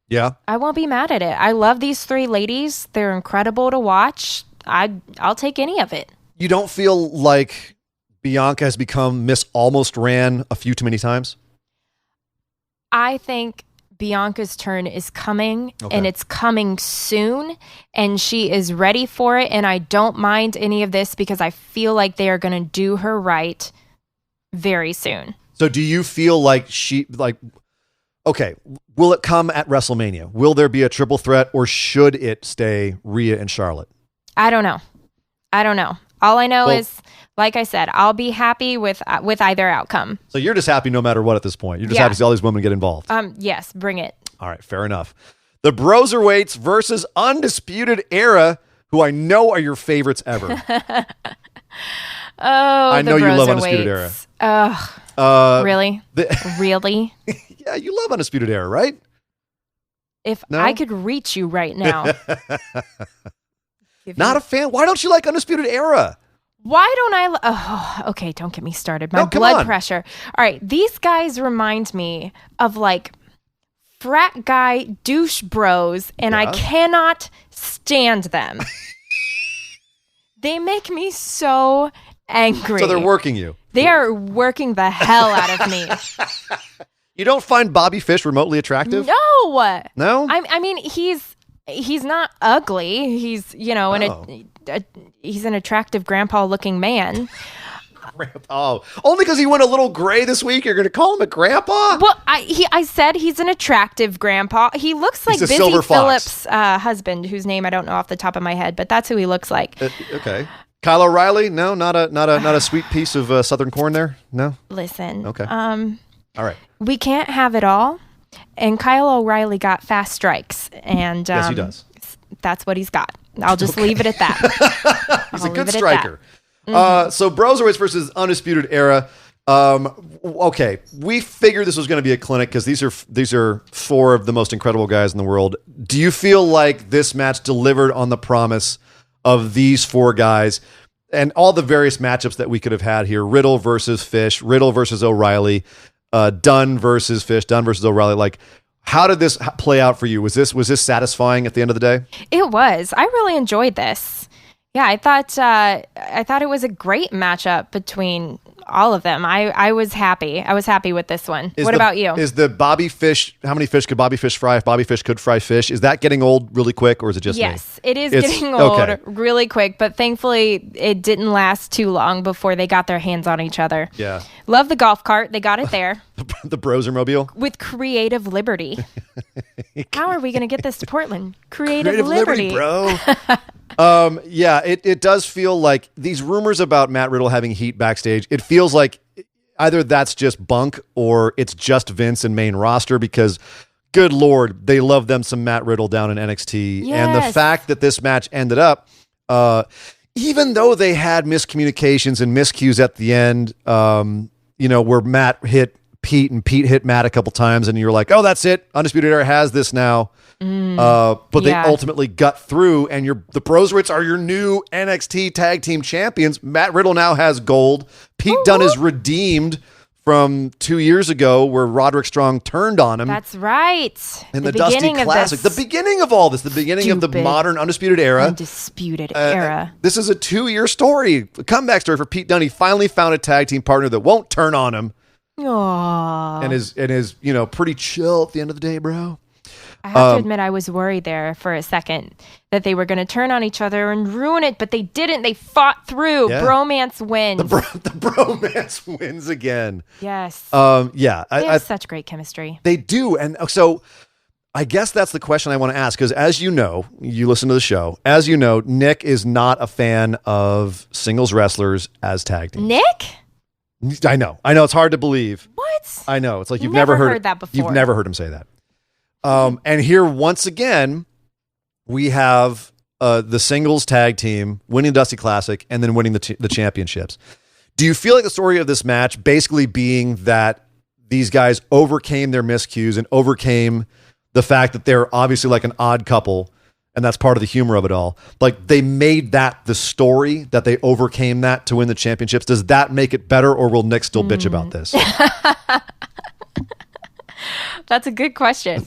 Yeah. I won't be mad at it. I love these 3 ladies. They're incredible to watch. I'll take any of it. You don't feel like Bianca has become Miss Almost Ran a few too many times? I think Bianca's turn is coming, and it's coming soon, and she is ready for it, and I don't mind any of this because I feel like they are going to do her right very soon. So do you feel like will it come at WrestleMania? Will there be a triple threat, or should it stay Rhea and Charlotte? I don't know. All I know is, like I said, I'll be happy with either outcome. So you're just happy no matter what at this point. You're just happy to see all these women get involved. Yes, bring it. All right, fair enough. The Broserweights versus Undisputed Era, who I know are your favorites ever. I know you love Undisputed Era. Ugh. Really? Really? Yeah, you love Undisputed Era, right? If I could reach you right now. Not a fan? Why don't you like Undisputed Era? Why don't I? Okay, don't get me started. My blood pressure. All right, these guys remind me of like frat guy douche bros, and I cannot stand them. They make me so angry. So they're working you. They are working the hell out of me. You don't find Bobby Fish remotely attractive? No. No? I mean, he's not ugly. He's, he's an attractive grandpa-looking man. Oh, only because he went a little gray this week, you're going to call him a grandpa? Well, I said he's an attractive grandpa. He looks like Busy Phillips' husband, whose name I don't know off the top of my head, but that's who he looks like. Okay. Kyle O'Reilly? No, not a sweet piece of Southern corn there? No? Listen. Okay. All right. We can't have it all. And Kyle O'Reilly got fast strikes. And yes, he does. That's what he's got. I'll just leave it at that. He's a good striker. So Broserweights versus Undisputed Era. Okay, we figured this was going to be a clinic because these are 4 of the most incredible guys in the world. Do you feel like this match delivered on the promise of these 4 guys and all the various matchups that we could have had here? Riddle versus Fish, Riddle versus O'Reilly, Dunn versus Fish, Dunn versus O'Reilly. Like, how did this play out for you? Was this satisfying at the end of the day? It was. I really enjoyed this. Yeah, I thought it was a great matchup between all of them. I was happy. I was happy with this one. What about you? Is the Bobby Fish, how many fish could Bobby Fish fry if Bobby Fish could fry fish? Is that getting old really quick, or is it just me? Yes, it is getting old really quick, but thankfully it didn't last too long before they got their hands on each other. Yeah. Love the golf cart. They got it there. The Brosermobile? With creative liberty. How are we going to get this to Portland? Creative liberty, bro. Yeah, it does feel like these rumors about Matt Riddle having heat backstage, it feels like either that's just bunk or it's just Vince and main roster because, good Lord, they love them some Matt Riddle down in NXT. Yes. And the fact that this match ended up, even though they had miscommunications and miscues at the end, where Matt hit Pete and Pete hit Matt a couple times and you're like, oh, that's it. Undisputed Era has this now. But they ultimately got through, and the Broserweights are your new NXT Tag Team Champions. Matt Riddle now has gold. Pete Dunne is redeemed from 2 years ago where Roderick Strong turned on him. That's right. In the Dusty Classic. The beginning of all this. The beginning of the modern Undisputed Era. This is a 2-year story. A comeback story for Pete Dunne. He finally found a tag team partner that won't turn on him. Aww. And is pretty chill at the end of the day, bro. I have to admit, I was worried there for a second that they were going to turn on each other and ruin it, but they didn't. They fought through. Yeah. Bromance wins. The bromance wins again. Yes. Yeah. They have such great chemistry. They do. And so I guess that's the question I want to ask, because as you know, you listen to the show, as you know, Nick is not a fan of singles wrestlers as tag teams. Nick? I know. It's hard to believe. What? I know. It's like you've never heard that before. You've never heard him say that. And here, once again, we have the singles tag team winning the Dusty Classic and then winning the championships. Do you feel like the story of this match basically being that these guys overcame their miscues and overcame the fact that they're obviously like an odd couple, and that's part of the humor of it all? Like, they made that the story, that they overcame that to win the championships. Does that make it better, or will Nick still bitch about this? That's a good question.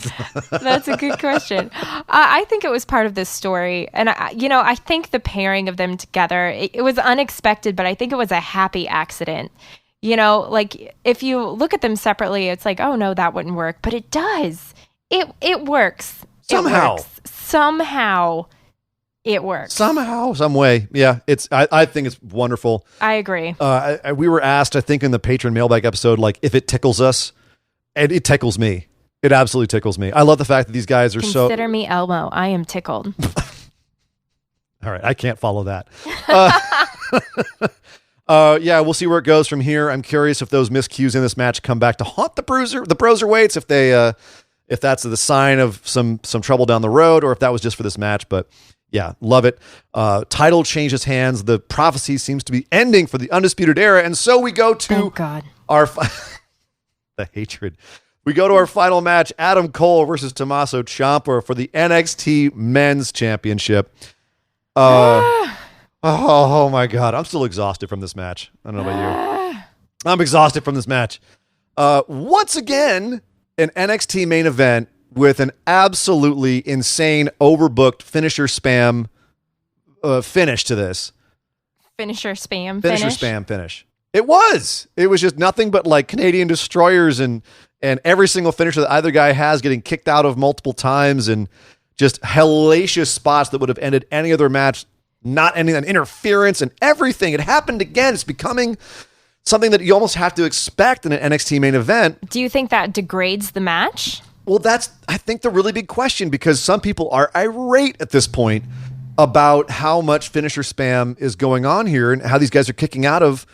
I think it was part of this story. And, I think the pairing of them together, it was unexpected, but I think it was a happy accident. Like, if you look at them separately, it's like, oh, no, that wouldn't work. But it does. It works. Somehow. Somehow it works. Somehow, some way. Yeah, I think it's wonderful. I agree. We were asked, I think in the Patreon mailbag episode, like, if it tickles us, and it tickles me. It absolutely tickles me. I love the fact that these guys are Consider me Elmo. I am tickled. All right, I can't follow that. Yeah, we'll see where it goes from here. I'm curious if those miscues in this match come back to haunt the Broserweights, if that's the sign of some trouble down the road, or if that was just for this match. But yeah, love it. Title changes hands. The prophecy seems to be ending for the Undisputed Era, and so we go to our the hatred. We go to our final match: Adam Cole versus Tommaso Ciampa for the NXT Men's Championship. Oh my God, I'm still exhausted from this match. I don't know about you. I'm exhausted from this match. Once again, an NXT main event with an absolutely insane, overbooked finisher spam finish to this. Finisher spam finish. It was just nothing but like Canadian destroyers and every single finisher that either guy has getting kicked out of multiple times, and just hellacious spots that would have ended any other match, not ending an interference and everything. It happened again. It's becoming something that you almost have to expect in an NXT main event. Do you think that degrades the match? Well, that's, I think, the really big question, because some people are irate at this point about how much finisher spam is going on here and how these guys are kicking out of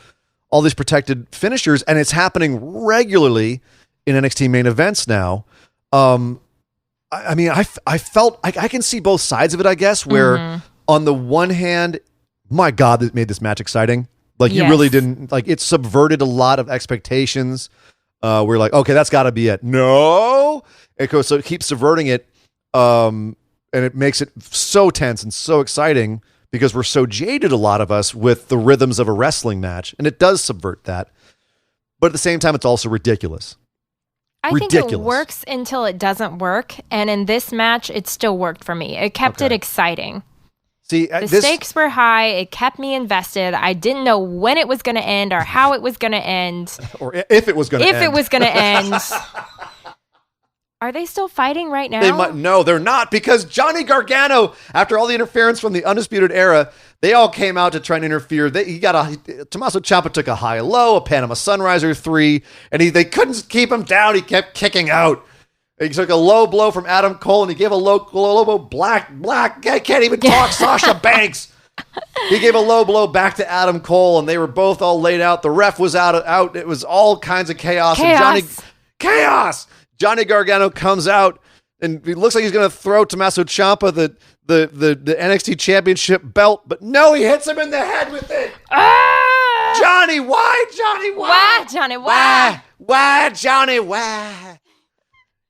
all these protected finishers, and it's happening regularly in NXT main events now. I mean, I felt I can see both sides of it, I guess, where on the one hand, my God, that made this match exciting. Like, you really didn't, like, it subverted a lot of expectations. We're like, okay, that's got to be it. No, so it keeps subverting it, and it makes it so tense and so exciting, because we're so jaded, a lot of us, with the rhythms of a wrestling match, and it does subvert that. But at the same time, it's also ridiculous. I think it works until it doesn't work, and in this match, it still worked for me. It kept it exciting. See, the stakes were high. It kept me invested. I didn't know when it was going to end or how it was going to end. Or if it was going to end. If it was going to end. Are they still fighting right now? No, they're not, because Johnny Gargano, after all the interference from the Undisputed Era, they all came out to try and interfere. Tommaso Ciampa took a high-low, a Panama Sunriser 3, and they couldn't keep him down. He kept kicking out. He took a low blow from Adam Cole, and he gave a low blow black. I can't even talk. Sasha Banks. He gave a low blow back to Adam Cole, and they were both all laid out. The ref was out. It was all kinds of chaos. Chaos. Johnny Gargano comes out, and he looks like he's going to throw Tommaso Ciampa the NXT Championship belt, but no, he hits him in the head with it. Johnny, why? Johnny, why? Why, Johnny, why? Why, Johnny, why?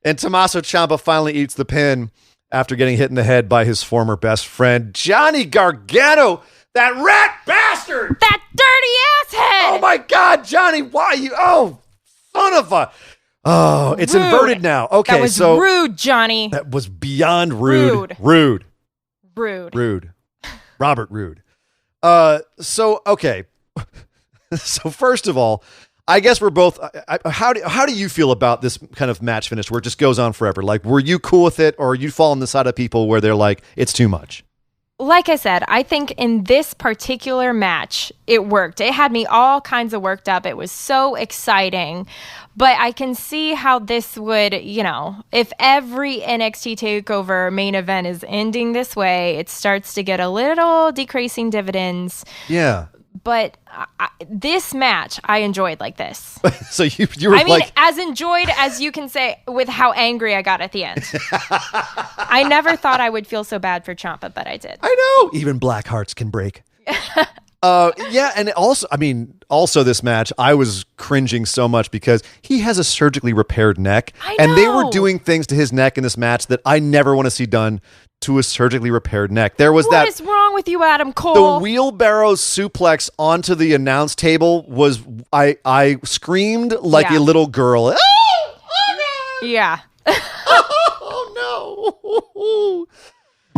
And Tommaso Ciampa finally eats the pin after getting hit in the head by his former best friend, Johnny Gargano, that rat bastard! That dirty asshead! Oh my God, Johnny, why you? Oh, son of a... Oh, it's Rude. inverted now. Okay, That was rude, Johnny. That was beyond rude. Rude. Robert Rude. Okay. So first of all, I guess we're both... how do you feel about this kind of match finish where it just goes on forever? Like, were you cool with it, or you fall on the side of people where they're like, it's too much? Like I said, I think in this particular match, it worked. It had me all kinds of worked up. It was so exciting. But I can see how this would, if every NXT TakeOver main event is ending this way, it starts to get a little decreasing dividends. Yeah. But this match, I enjoyed like this. So you were as enjoyed as you can say with how angry I got at the end. I never thought I would feel so bad for Ciampa, but I did. I know. Even black hearts can break. Yeah, and also this match, I was cringing so much because he has a surgically repaired neck. I know. And they were doing things to his neck in this match that I never want to see done to a surgically repaired neck. There was What is wrong with you, Adam Cole? The wheelbarrow suplex onto the announce table was, I screamed like a little girl. Oh, no! Yeah. Oh,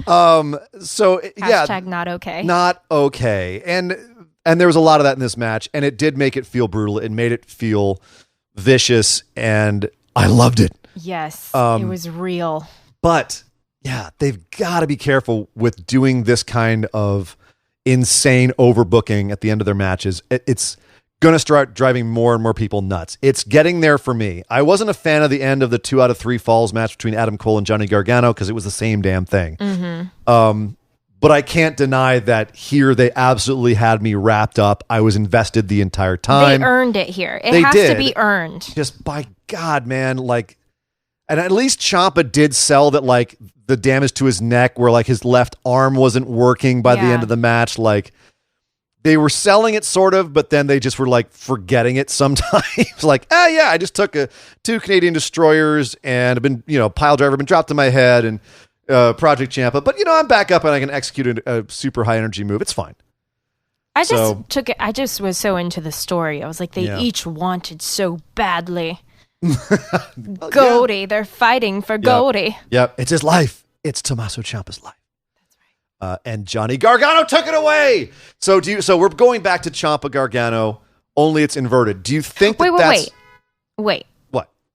no. So yeah. Hashtag not okay. Not okay. And there was a lot of that in this match, and it did make it feel brutal. It made it feel vicious, and I loved it. Yes, it was real. But yeah, they've got to be careful with doing this kind of insane overbooking at the end of their matches. It's going to start driving more and more people nuts. It's getting there for me. I wasn't a fan of the end of the 2 out of 3 falls match between Adam Cole and Johnny Gargano because it was the same damn thing. Mm-hmm. But I can't deny that here they absolutely had me wrapped up. I was invested the entire time. They earned it here. It They has did. to be earned. Just by God, man, and at least Ciampa did sell that, the damage to his neck where his left arm wasn't working by the end of the match. They were selling it sort of, but then they just were forgetting it sometimes. I just took 2 Canadian destroyers and I've been, pile driver, been dropped in my head and Project Ciampa, but I'm back up and I can execute a super high energy move. It's fine. I just was so into the story. I was like, they each wanted so badly. Goldie, they're fighting for Goldie. Yep, it's his life. It's Tommaso Ciampa's life. That's right. And Johnny Gargano took it away. So we're going back to Ciampa Gargano, only it's inverted. Do you think Wait. What?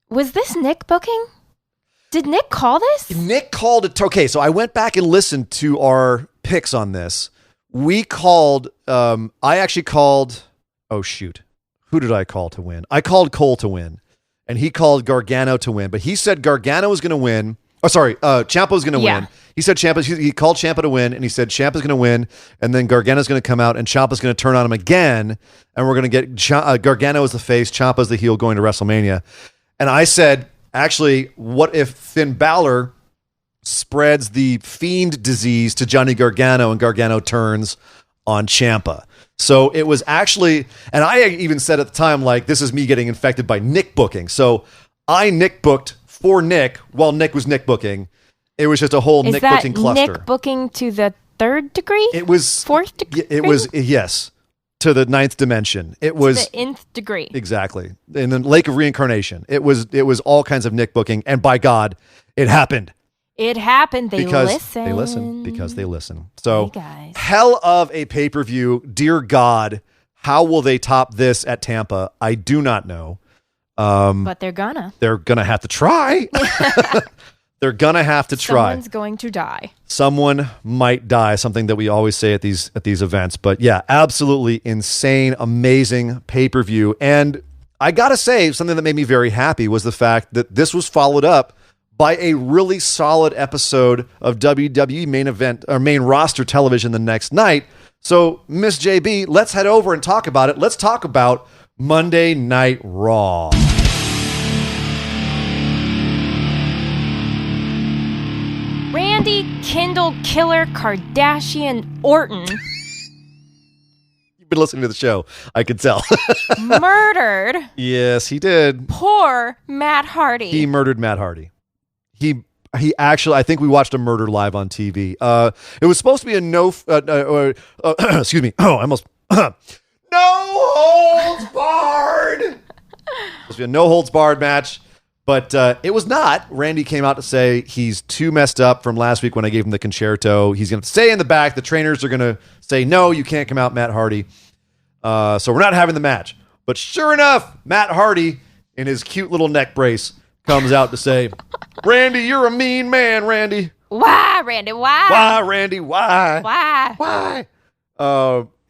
Was this Nick booking? Did Nick call this? Nick called it. Okay, so I went back and listened to our picks on this. We called, I actually called, oh shoot. Who did I call to win? I called Cole to win. And he called Gargano to win, but he said Gargano was going to win. Oh, sorry, Ciampa was going to win. He said he called Ciampa to win, and he said Ciampa's going to win, and then Gargano's going to come out, and Ciampa's going to turn on him again, and we're going to get Gargano as the face, Ciampa as the heel going to WrestleMania. And I said, actually, what if Finn Balor spreads the Fiend disease to Johnny Gargano, and Gargano turns on Ciampa? So it was actually, and I even said at the time, this is me getting infected by Nick booking. So I Nick booked for Nick while Nick was Nick booking. It was just a whole Nick booking cluster. Nick booking to the 3rd degree? It was 4th degree? It was, yes, to the 9th dimension. It was the nth degree. Exactly. In the Lake of Reincarnation. It was all kinds of Nick booking, and by God, it happened. It happened. They listen. They listen because they listen. So, hey guys. Hell of a pay-per-view. Dear God, how will they top this at Tampa? I do not know. But they're gonna. They're gonna have to try. They're gonna have to try. Someone's going to die. Someone might die. Something that we always say at these events. But yeah, absolutely insane, amazing pay-per-view. And I gotta say, something that made me very happy was the fact that this was followed up by a really solid episode of WWE main event or main roster television the next night. So, Miss JB, let's head over and talk about it. Let's talk about Monday Night Raw. Randy Kindle Killer Kardashian Orton You've been listening to the show, I can tell. murdered. Yes, he did. Poor Matt Hardy. He murdered Matt Hardy. He actually, I think we watched a murder live on TV. It was supposed to be a excuse me. Oh, I almost no holds barred. supposed to be a no-holds-barred match, but it was not. Randy came out to say he's too messed up from last week when I gave him the concerto. He's going to stay in the back. The trainers are going to say, no, you can't come out, Matt Hardy. So we're not having the match. But sure enough, Matt Hardy, in his cute little neck brace, comes out to say, Randy, you're a mean man, Randy. Why, Randy? Why? Why, Randy? Why? Why?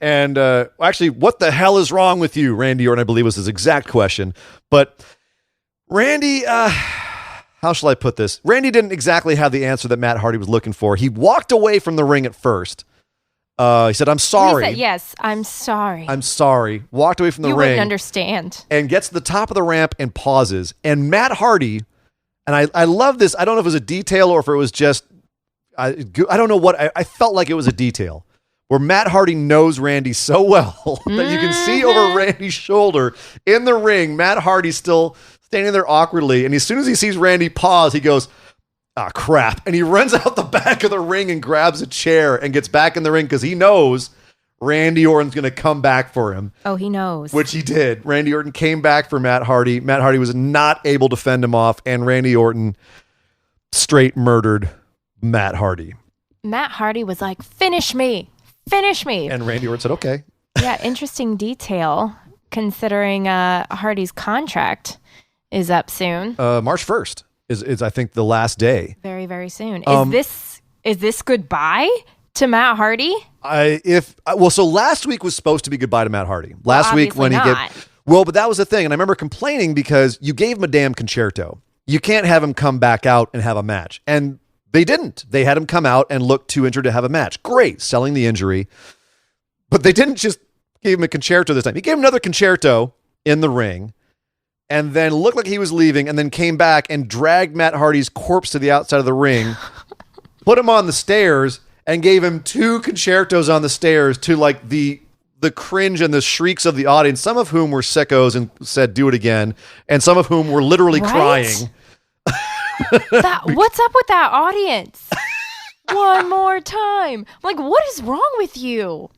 Actually, what the hell is wrong with you, Randy Orton? I believe was his exact question. But Randy, how shall I put this? Randy didn't exactly have the answer that Matt Hardy was looking for. He walked away from the ring at first. He said, I'm sorry. He said, yes, I'm sorry. I'm sorry. Walked away from the ring. You wouldn't understand. And gets to the top of the ramp and pauses. And Matt Hardy, and I love this. I don't know if it was a detail or if it was just, I don't know what, I felt like it was a detail where Matt Hardy knows Randy so well that you can see over Randy's shoulder in the ring, Matt Hardy's still standing there awkwardly. And as soon as he sees Randy pause, he goes, ah, crap. And he runs out the back of the ring and grabs a chair and gets back in the ring because he knows Randy Orton's going to come back for him. Oh, he knows. Which he did. Randy Orton came back for Matt Hardy. Matt Hardy was not able to fend him off, and Randy Orton straight murdered Matt Hardy. Matt Hardy was like, finish me. Finish me. And Randy Orton said, okay. Yeah, interesting detail considering Hardy's contract is up soon. March 1st is I think the last day. Very, very soon. Is this goodbye to Matt Hardy? So last week was supposed to be goodbye to Matt Hardy. Last week when but that was the thing. And I remember complaining because you gave him a damn concerto. You can't have him come back out and have a match. And they didn't. They had him come out and look too injured to have a match. Great, selling the injury. But they didn't just give him a concerto this time. He gave him another concerto in the ring and then looked like he was leaving and then came back and dragged Matt Hardy's corpse to the outside of the ring, put him on the stairs, and gave him two concertos on the stairs to like the cringe and the shrieks of the audience, some of whom were sickos and said, do it again, and some of whom were literally crying. What's up with that audience? One more time. I'm like, what is wrong with you?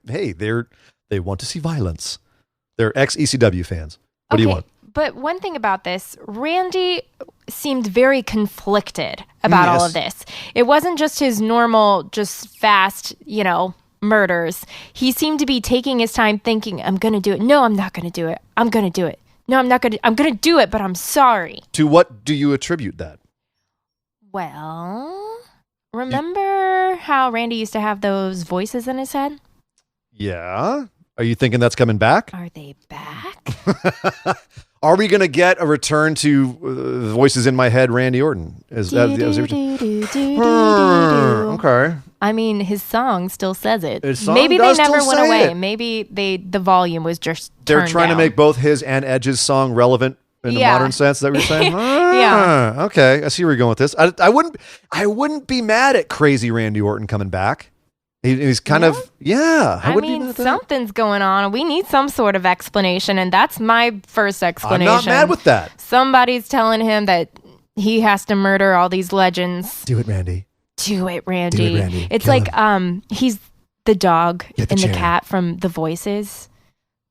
They want to see violence. They're ex-ECW fans. What do you want? But one thing about this, Randy seemed very conflicted about all of this. It wasn't just his normal, just fast, murders. He seemed to be taking his time thinking, I'm going to do it. No, I'm not going to do it. I'm going to do it. No, I'm not going to. I'm going to do it, but I'm sorry. To what do you attribute that? Well, remember how Randy used to have those voices in his head? Yeah. Are you thinking that's coming back? Are they back? Are we going to get a return to voices in my head, Randy Orton? Is that okay? I mean, his song still says it. Maybe they never went away. It. Maybe the volume was just They're turned trying down. to make both his and Edge's song relevant in a modern sense. Is that what you're saying? Yeah. Okay. I see where you're going with this. I wouldn't be mad at crazy Randy Orton coming back. He's kind of, I mean, something's going on. We need some sort of explanation, and that's my first explanation. I'm not mad with that. Somebody's telling him that he has to murder all these legends. Do it, Randy. Do it, Randy. It's Kill like him. He's the dog Get and the the chair. cat from The Voices.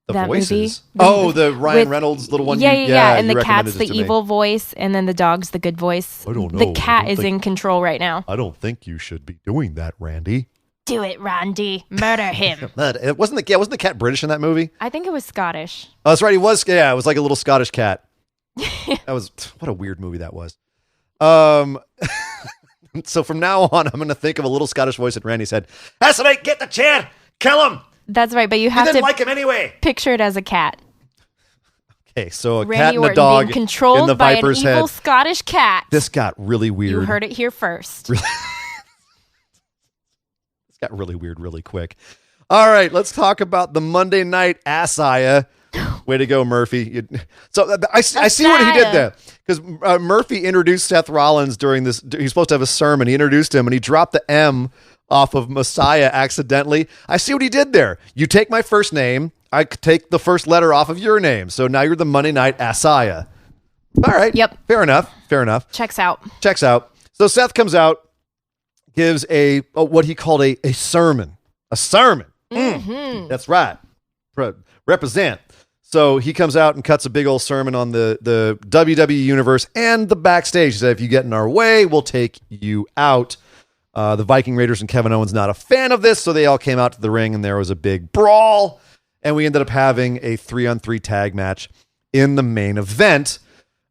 The that voices. movie. The Ryan Reynolds little one. Yeah. And you the recommended cat's this the to me. evil voice, and then the dog's the good voice. I don't know. The cat is in control right now. I don't think you should be doing that, Randy. Do it, Randy. Murder him. It wasn't the cat British in that movie? I think it was Scottish. Oh, that's right. He was. Yeah, it was like a little Scottish cat. What a weird movie that was. So from now on, I'm going to think of a little Scottish voice in Randy's head. That's right. Get the chair. Kill him. That's right, but you have to like him anyway. Picture it as a cat. Okay, so a Randy cat and a Orton dog being controlled in the by viper's an evil head. Scottish cat. This got really weird. You heard it here first. This got really weird really quick. All right, let's talk about the Monday Night Assaya. Way to go, Murphy. I see what he did there. Because Murphy introduced Seth Rollins during this. He's supposed to have a sermon. He introduced him, and he dropped the M off of Messiah accidentally. I see what he did there. You take my first name. I take the first letter off of your name. So now you're the Monday Night Assaya. All right. Yep. Fair enough. Checks out. So Seth comes out, gives what he called a sermon. A sermon. Mm-hmm. That's right. Represent. So he comes out and cuts a big old sermon on the WWE universe and the backstage. He said, if you get in our way, we'll take you out. The Viking Raiders and Kevin Owens not a fan of this, so they all came out to the ring and there was a big brawl. And we ended up having a 3-on-3 tag match in the main event.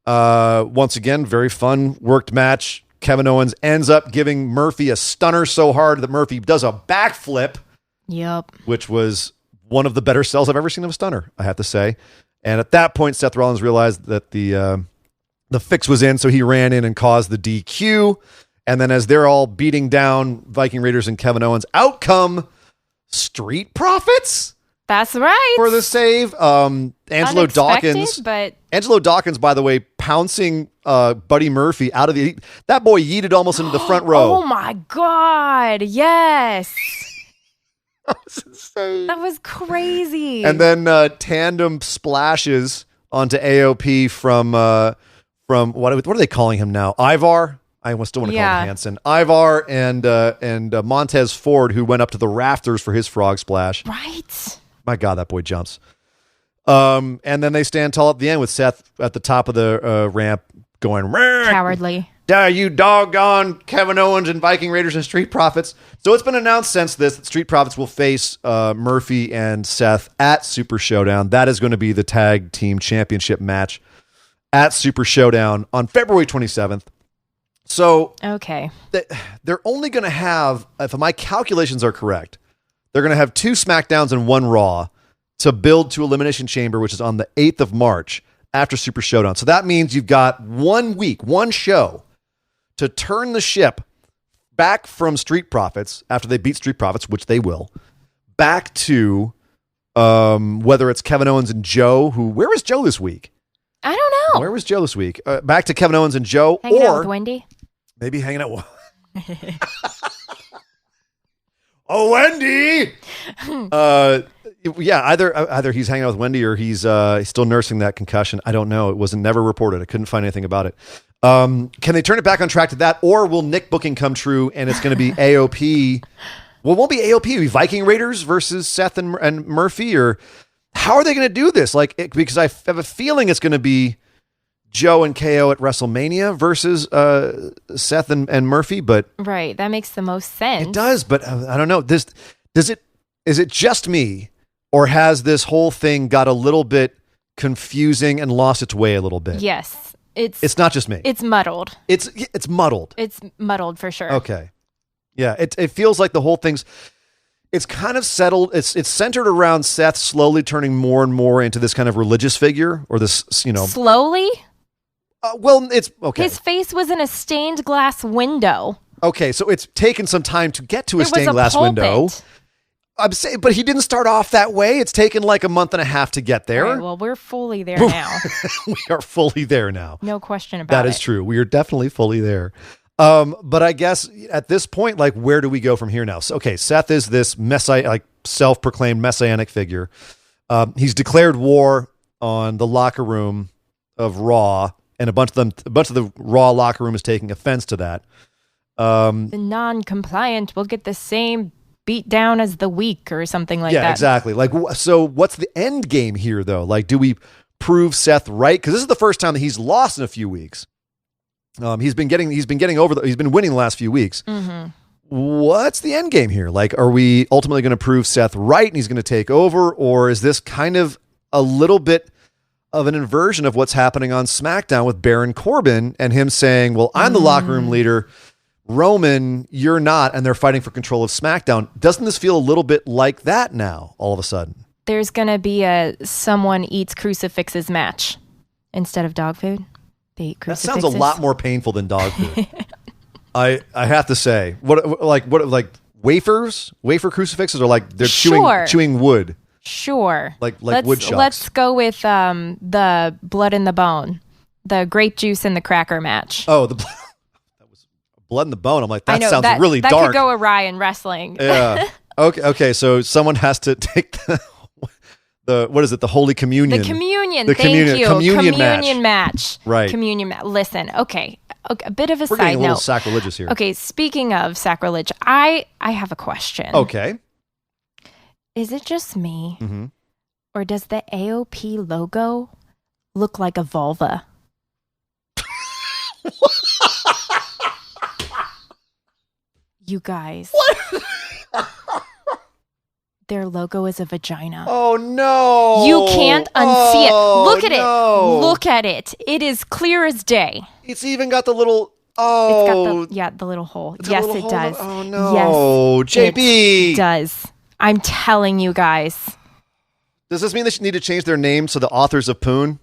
Once again, very fun, worked match. Kevin Owens ends up giving Murphy a stunner so hard that Murphy does a backflip. Yep. Which was one of the better sells I've ever seen of a stunner, I have to say. And at that point, Seth Rollins realized that the fix was in, so he ran in and caused the DQ. And then as they're all beating down Viking Raiders and Kevin Owens, out come Street Profits. That's right. For the save. Angelo Unexpected, Dawkins. but Angelo Dawkins, by the way, pouncing Buddy Murphy out of the... That boy yeeted almost into the front row. Oh my God. Yes. That was insane. That was crazy. And then tandem splashes onto AOP from what are they calling him now? Ivar? I still want to call him Hanson. Ivar and Montez Ford, who went up to the rafters for his frog splash. Right. My God, that boy jumps. And then they stand tall at the end with Seth at the top of the ramp going, cowardly. You doggone Kevin Owens and Viking Raiders and Street Profits. So it's been announced since this that Street Profits will face Murphy and Seth at Super Showdown. That is going to be the tag team championship match at Super Showdown on February 27th. So okay, they're only going to have, if my calculations are correct, they're going to have 2 SmackDowns and 1 Raw to build to Elimination Chamber, which is on the 8th of March after Super Showdown. So that means you've got 1 week, 1 show to turn the ship back from Street Profits after they beat Street Profits, which they will, back to whether it's Kevin Owens and Joe, where was Joe this week? I don't know. Where was Joe this week? Back to Kevin Owens and Joe. Hanging out with Wendy? Maybe hanging out. Oh, Wendy! Yeah, either he's hanging out with Wendy or he's still nursing that concussion. I don't know. It was never reported. I couldn't find anything about it. Can they turn it back on track to that, or will Nick booking come true and it's going to be AOP? Well, it won't be AOP. It'll be Viking Raiders versus Seth and Murphy, or how are they going to do this? Because I have a feeling it's going to be Joe and KO at WrestleMania versus Seth and Murphy, but right, that makes the most sense. It does, but I don't know. Is it just me, or has this whole thing got a little bit confusing and lost its way a little bit? Yes, it's not just me. It's muddled. It's muddled. It's muddled for sure. Okay, yeah. It feels like the whole thing's. It's kind of settled. It's centered around Seth slowly turning more and more into this kind of religious figure, or this slowly. Well, it's okay. His face was in a stained glass window. Okay, so it's taken some time to get to a There was stained glass pulpit. window. I'm saying, but he didn't start off that way. It's taken like a month and a half to get there. All right, well, we're fully there now. We are fully there now. No question about it. That is true. We are definitely fully there. But I guess at this point, where do we go from here now? So, okay, Seth is this self-proclaimed messianic figure. He's declared war on the locker room of Raw, and a bunch of the Raw locker room is taking offense to that. The non-compliant will get the same beat down as the weak, or something like that. Yeah, exactly. So what's the end game here, though? Do we prove Seth right? Because this is the first time that he's lost in a few weeks. He's been winning the last few weeks. Mm-hmm. What's the end game here? Are we ultimately going to prove Seth right and he's going to take over, or is this kind of a little bit of an inversion of what's happening on SmackDown with Baron Corbin and him saying, well, I'm the locker room leader, Roman, you're not, and they're fighting for control of SmackDown. Doesn't this feel a little bit like that now, all of a sudden? There's going to be a someone eats crucifixes match instead of dog food. They eat crucifixes. That sounds a lot more painful than dog food. I have to say, what wafers? Wafer crucifixes are they're chewing wood. Sure. Like wood shucks. Let's go with the blood in the bone, the grape juice and the cracker match. Oh, that was blood in the bone. I'm like, that sounds really that dark. That could go awry in wrestling. Yeah. Okay. So someone has to take the what is it? The Holy Communion. The communion. Thank you. Communion match. Right. Communion match. Listen. Okay. A bit of a We're side getting a little note. sacrilegious here. Okay. Speaking of sacrilege, I have a question. Okay. Is it just me? Mm-hmm. Or does the AOP logo look like a vulva? You guys. What? Their logo is a vagina. Oh, no. You can't unsee it. Look at it. Look at it. It is clear as day. It's even got the little... It's got the little hole. Yes, it does. Oh, no. Yes, JB. it does. I'm telling you guys. Does this mean they should need to change their name to the authors of Poon?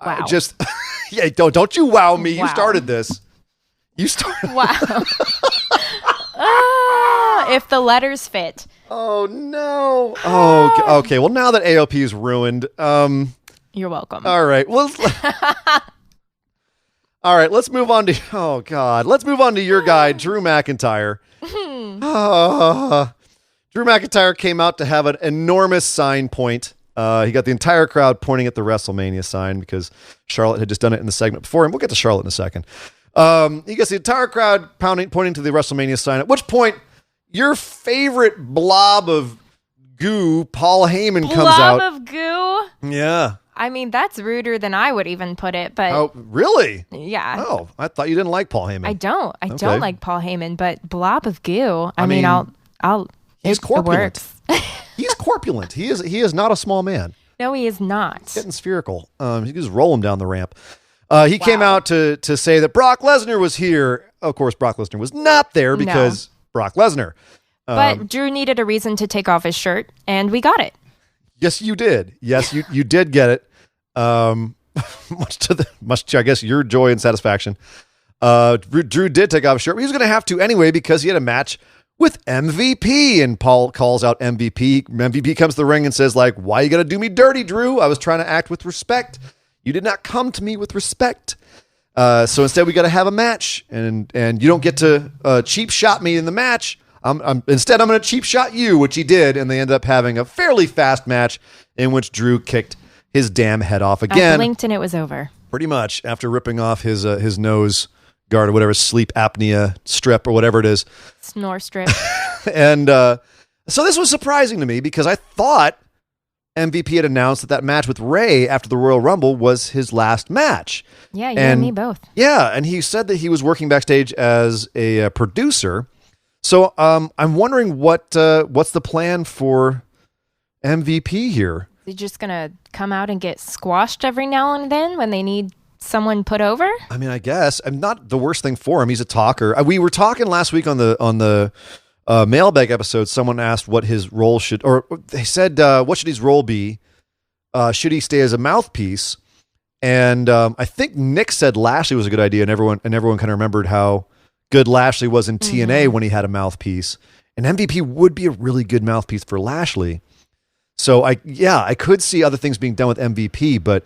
Wow. Yeah, don't you wow me. Wow. You started this. You started. Wow. If the letters fit. Oh, no. Oh, okay. Well, now that AOP is ruined. You're welcome. All right. Well, all right. Let's move on to. Oh, God. Let's move on to your guy, Drew McIntyre. Drew McIntyre came out to have an enormous sign point. He got the entire crowd pointing at the WrestleMania sign because Charlotte had just done it in the segment before him. We'll get to Charlotte in a second. He gets the entire crowd pointing to the WrestleMania sign, at which point your favorite blob of goo, Paul Heyman, comes out. Blob of goo? Yeah. I mean, that's ruder than I would even put it, but... Oh, really? Yeah. Oh, I thought you didn't like Paul Heyman. I don't like Paul Heyman, but blob of goo, I mean, he's corpulent. It works. He's corpulent. He is not a small man. No, he is not. He's getting spherical. You can just roll him down the ramp. He came out to say that Brock Lesnar was here. Of course, Brock Lesnar was not there because Brock Lesnar. But Drew needed a reason to take off his shirt, and we got it. Yes, you did. Yes, you did get it. Much to I guess your joy and satisfaction. Drew did take off his shirt. He was going to have to anyway because he had a match with MVP, and Paul calls out MVP. MVP comes to the ring and says, like, "Why you got to do me dirty, Drew? I was trying to act with respect. You did not come to me with respect. So instead, we got to have a match, and you don't get to cheap shot me in the match. Instead, I'm going to cheap shot you," which he did, and they ended up having a fairly fast match in which Drew kicked his damn head off again. I blinked and it was over. Pretty much, after ripping off his nose guard or whatever, sleep apnea strip or whatever it is. Snore strip. And so this was surprising to me because I thought MVP had announced that match with Ray after the Royal Rumble was his last match. Yeah, you and me both. Yeah, and he said that he was working backstage as a producer. So I'm wondering what's the plan for MVP here? Is he just going to come out and get squashed every now and then when they need someone put over? I mean, I guess. I'm not the worst thing for him. He's a talker. We were talking last week on the mailbag episode. Someone asked what his role should, or they said, what should his role be? Should he stay as a mouthpiece? And I think Nick said Lashley was a good idea, and everyone kind of remembered how good Lashley was in TNA when he had a mouthpiece. And MVP would be a really good mouthpiece for Lashley. So I could see other things being done with MVP, but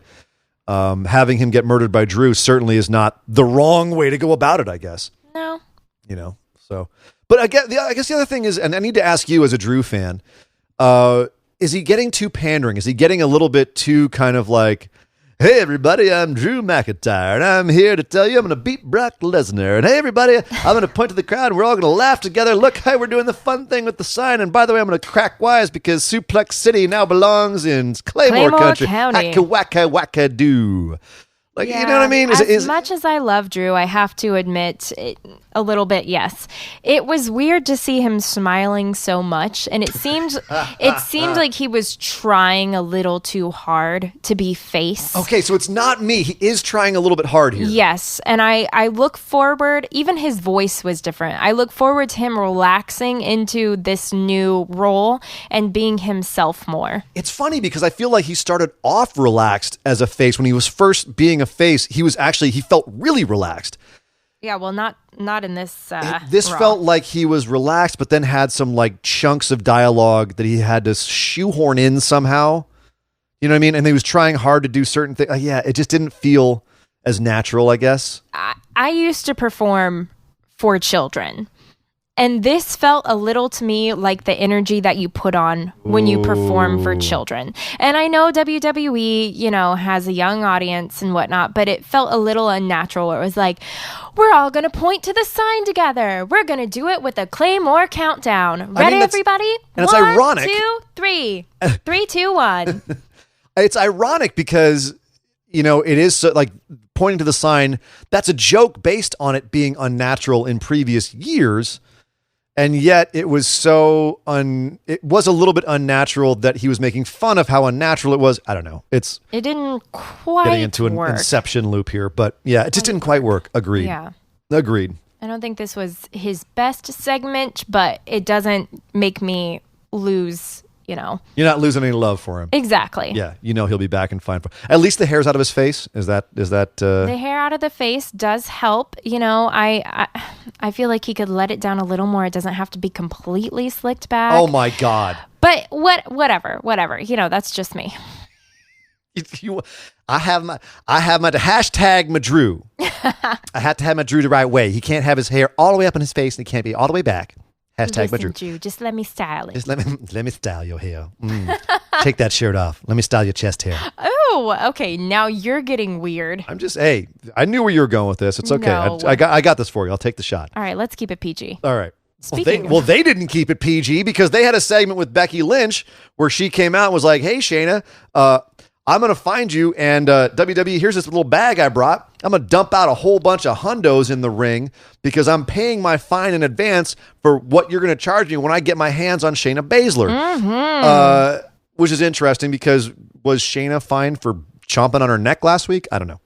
having him get murdered by Drew certainly is not the wrong way to go about it, I guess. No. So, but I guess the other thing is, and I need to ask you as a Drew fan, is he getting too pandering? Is he getting a little bit too kind of like, "Hey everybody, I'm Drew McIntyre, and I'm here to tell you I'm going to beat Brock Lesnar. And hey everybody, I'm going to point to the crowd, and we're all going to laugh together. Look, hey, we're doing the fun thing with the sign. And by the way, I'm going to crack wise because Suplex City now belongs in Claymore Country. County. Wacka wacka doo." Like, yeah, you know what I mean? As much as I love Drew, I have to admit a little bit, yes. It was weird to see him smiling so much, and it seemed like he was trying a little too hard to be face. Okay, so it's not me. He is trying a little bit hard here. Yes, and I look forward, even his voice was different. I look forward to him relaxing into this new role and being himself more. It's funny because I feel like he started off relaxed as a face. When he was first being a face, he felt really relaxed. Yeah, well, not in this. This Raw. felt like he was relaxed, but then had some like chunks of dialogue that he had to shoehorn in somehow. You know what I mean? And he was trying hard to do certain things. Yeah, it just didn't feel as natural, I guess. I used to perform for children. And this felt a little to me like the energy that you put on when you perform for children. And I know WWE, has a young audience and whatnot, but it felt a little unnatural. It was like, we're all going to point to the sign together. We're going to do it with a Claymore countdown. Ready, everybody? And it's ironic. 1, 2, 3. 3, 2, 1. It's ironic because, it is so, like pointing to the sign. That's a joke based on it being unnatural in previous years. And yet it was it was a little bit unnatural that he was making fun of how unnatural it was. I don't know. It didn't quite getting into an work. Inception loop here, but yeah, it just didn't quite work. Agreed. Yeah. Agreed. I don't think this was his best segment, but it doesn't make me lose, You're not losing any love for him. Exactly. Yeah. He'll be back and fine. At least the hair's out of his face. Is that the hair out of the face does help. I feel like he could let it down a little more. It doesn't have to be completely slicked back. Oh my God. But whatever. That's just me. I have my hashtag Madrew. I have to have Madrew the right way. He can't have his hair all the way up in his face and he can't be all the way back. Hashtag Listen, Madrew. Drew, just let me style it. Just let me style your hair. Take that shirt off. Let me style your chest hair. Oh, okay. Now you're getting weird. I'm just, I knew where you were going with this. It's okay. No. I got this for you. I'll take the shot. All right, let's keep it PG. All right. Speaking They didn't keep it PG because they had a segment with Becky Lynch where she came out and was like, hey, Shayna, I'm going to find you, and WWE, here's this little bag I brought. I'm going to dump out a whole bunch of hundos in the ring because I'm paying my fine in advance for what you're going to charge me when I get my hands on Shayna Baszler. Which is interesting because was Shayna fined for chomping on her neck last week? I don't know.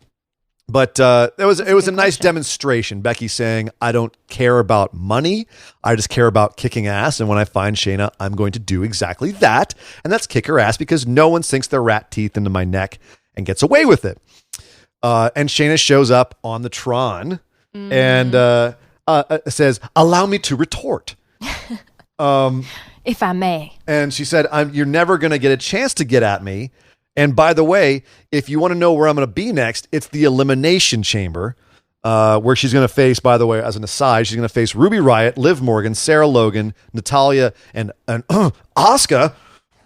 But it was a nice demonstration. Becky saying, I don't care about money. I just care about kicking ass. And when I find Shayna, I'm going to do exactly that. And that's kick her ass because no one sinks their rat teeth into my neck and gets away with it. And Shayna shows up on the Tron and says, allow me to retort. If I may. And she said, you're never going to get a chance to get at me. And by the way, if you want to know where I'm going to be next, it's the Elimination Chamber, where she's going to face, by the way, as an aside, she's going to face Ruby Riott, Liv Morgan, Sarah Logan, Natalya, and Asuka.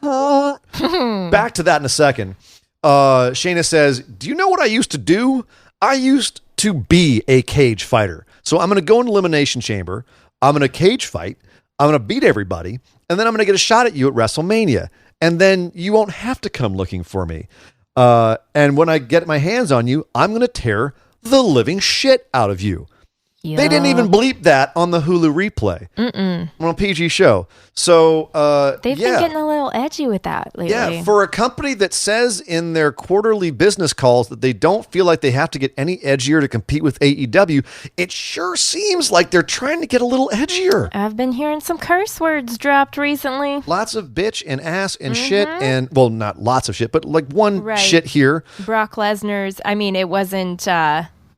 Back to that in a second. Shayna says, do you know what I used to do? I used to be a cage fighter. So I'm going to go in Elimination Chamber. I'm going to cage fight. I'm going to beat everybody. And then I'm going to get a shot at you at WrestleMania. And then you won't have to come looking for me. And when I get my hands on you, I'm going to tear the living shit out of you. Yeah. They didn't even bleep that on the Hulu replay on a PG show. So they've been getting a little edgy with that lately. Yeah, for a company that says in their quarterly business calls that they don't feel like they have to get any edgier to compete with AEW, it sure seems like they're trying to get a little edgier. I've been hearing some curse words dropped recently. Lots of bitch and ass and shit and, well, not lots of shit, but like one shit here. Brock Lesnar's, it wasn't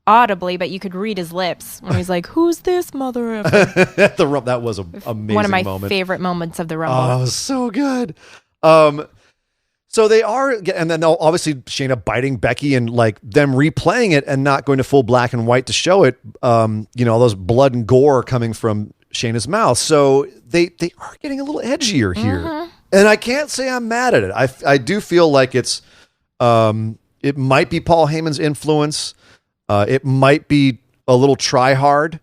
audibly, but you could read his lips when he's like, who's this mother of that was an amazing one of my moment. Favorite moments of the Rumble. Oh, it was so good. So they are, and then obviously Shayna biting Becky and like them replaying it and not going to full black and white to show it. All those blood and gore coming from Shayna's mouth. So they are getting a little edgier here, and I can't say I'm mad at it. I do feel like it might be Paul Heyman's influence. It might be a little try hard,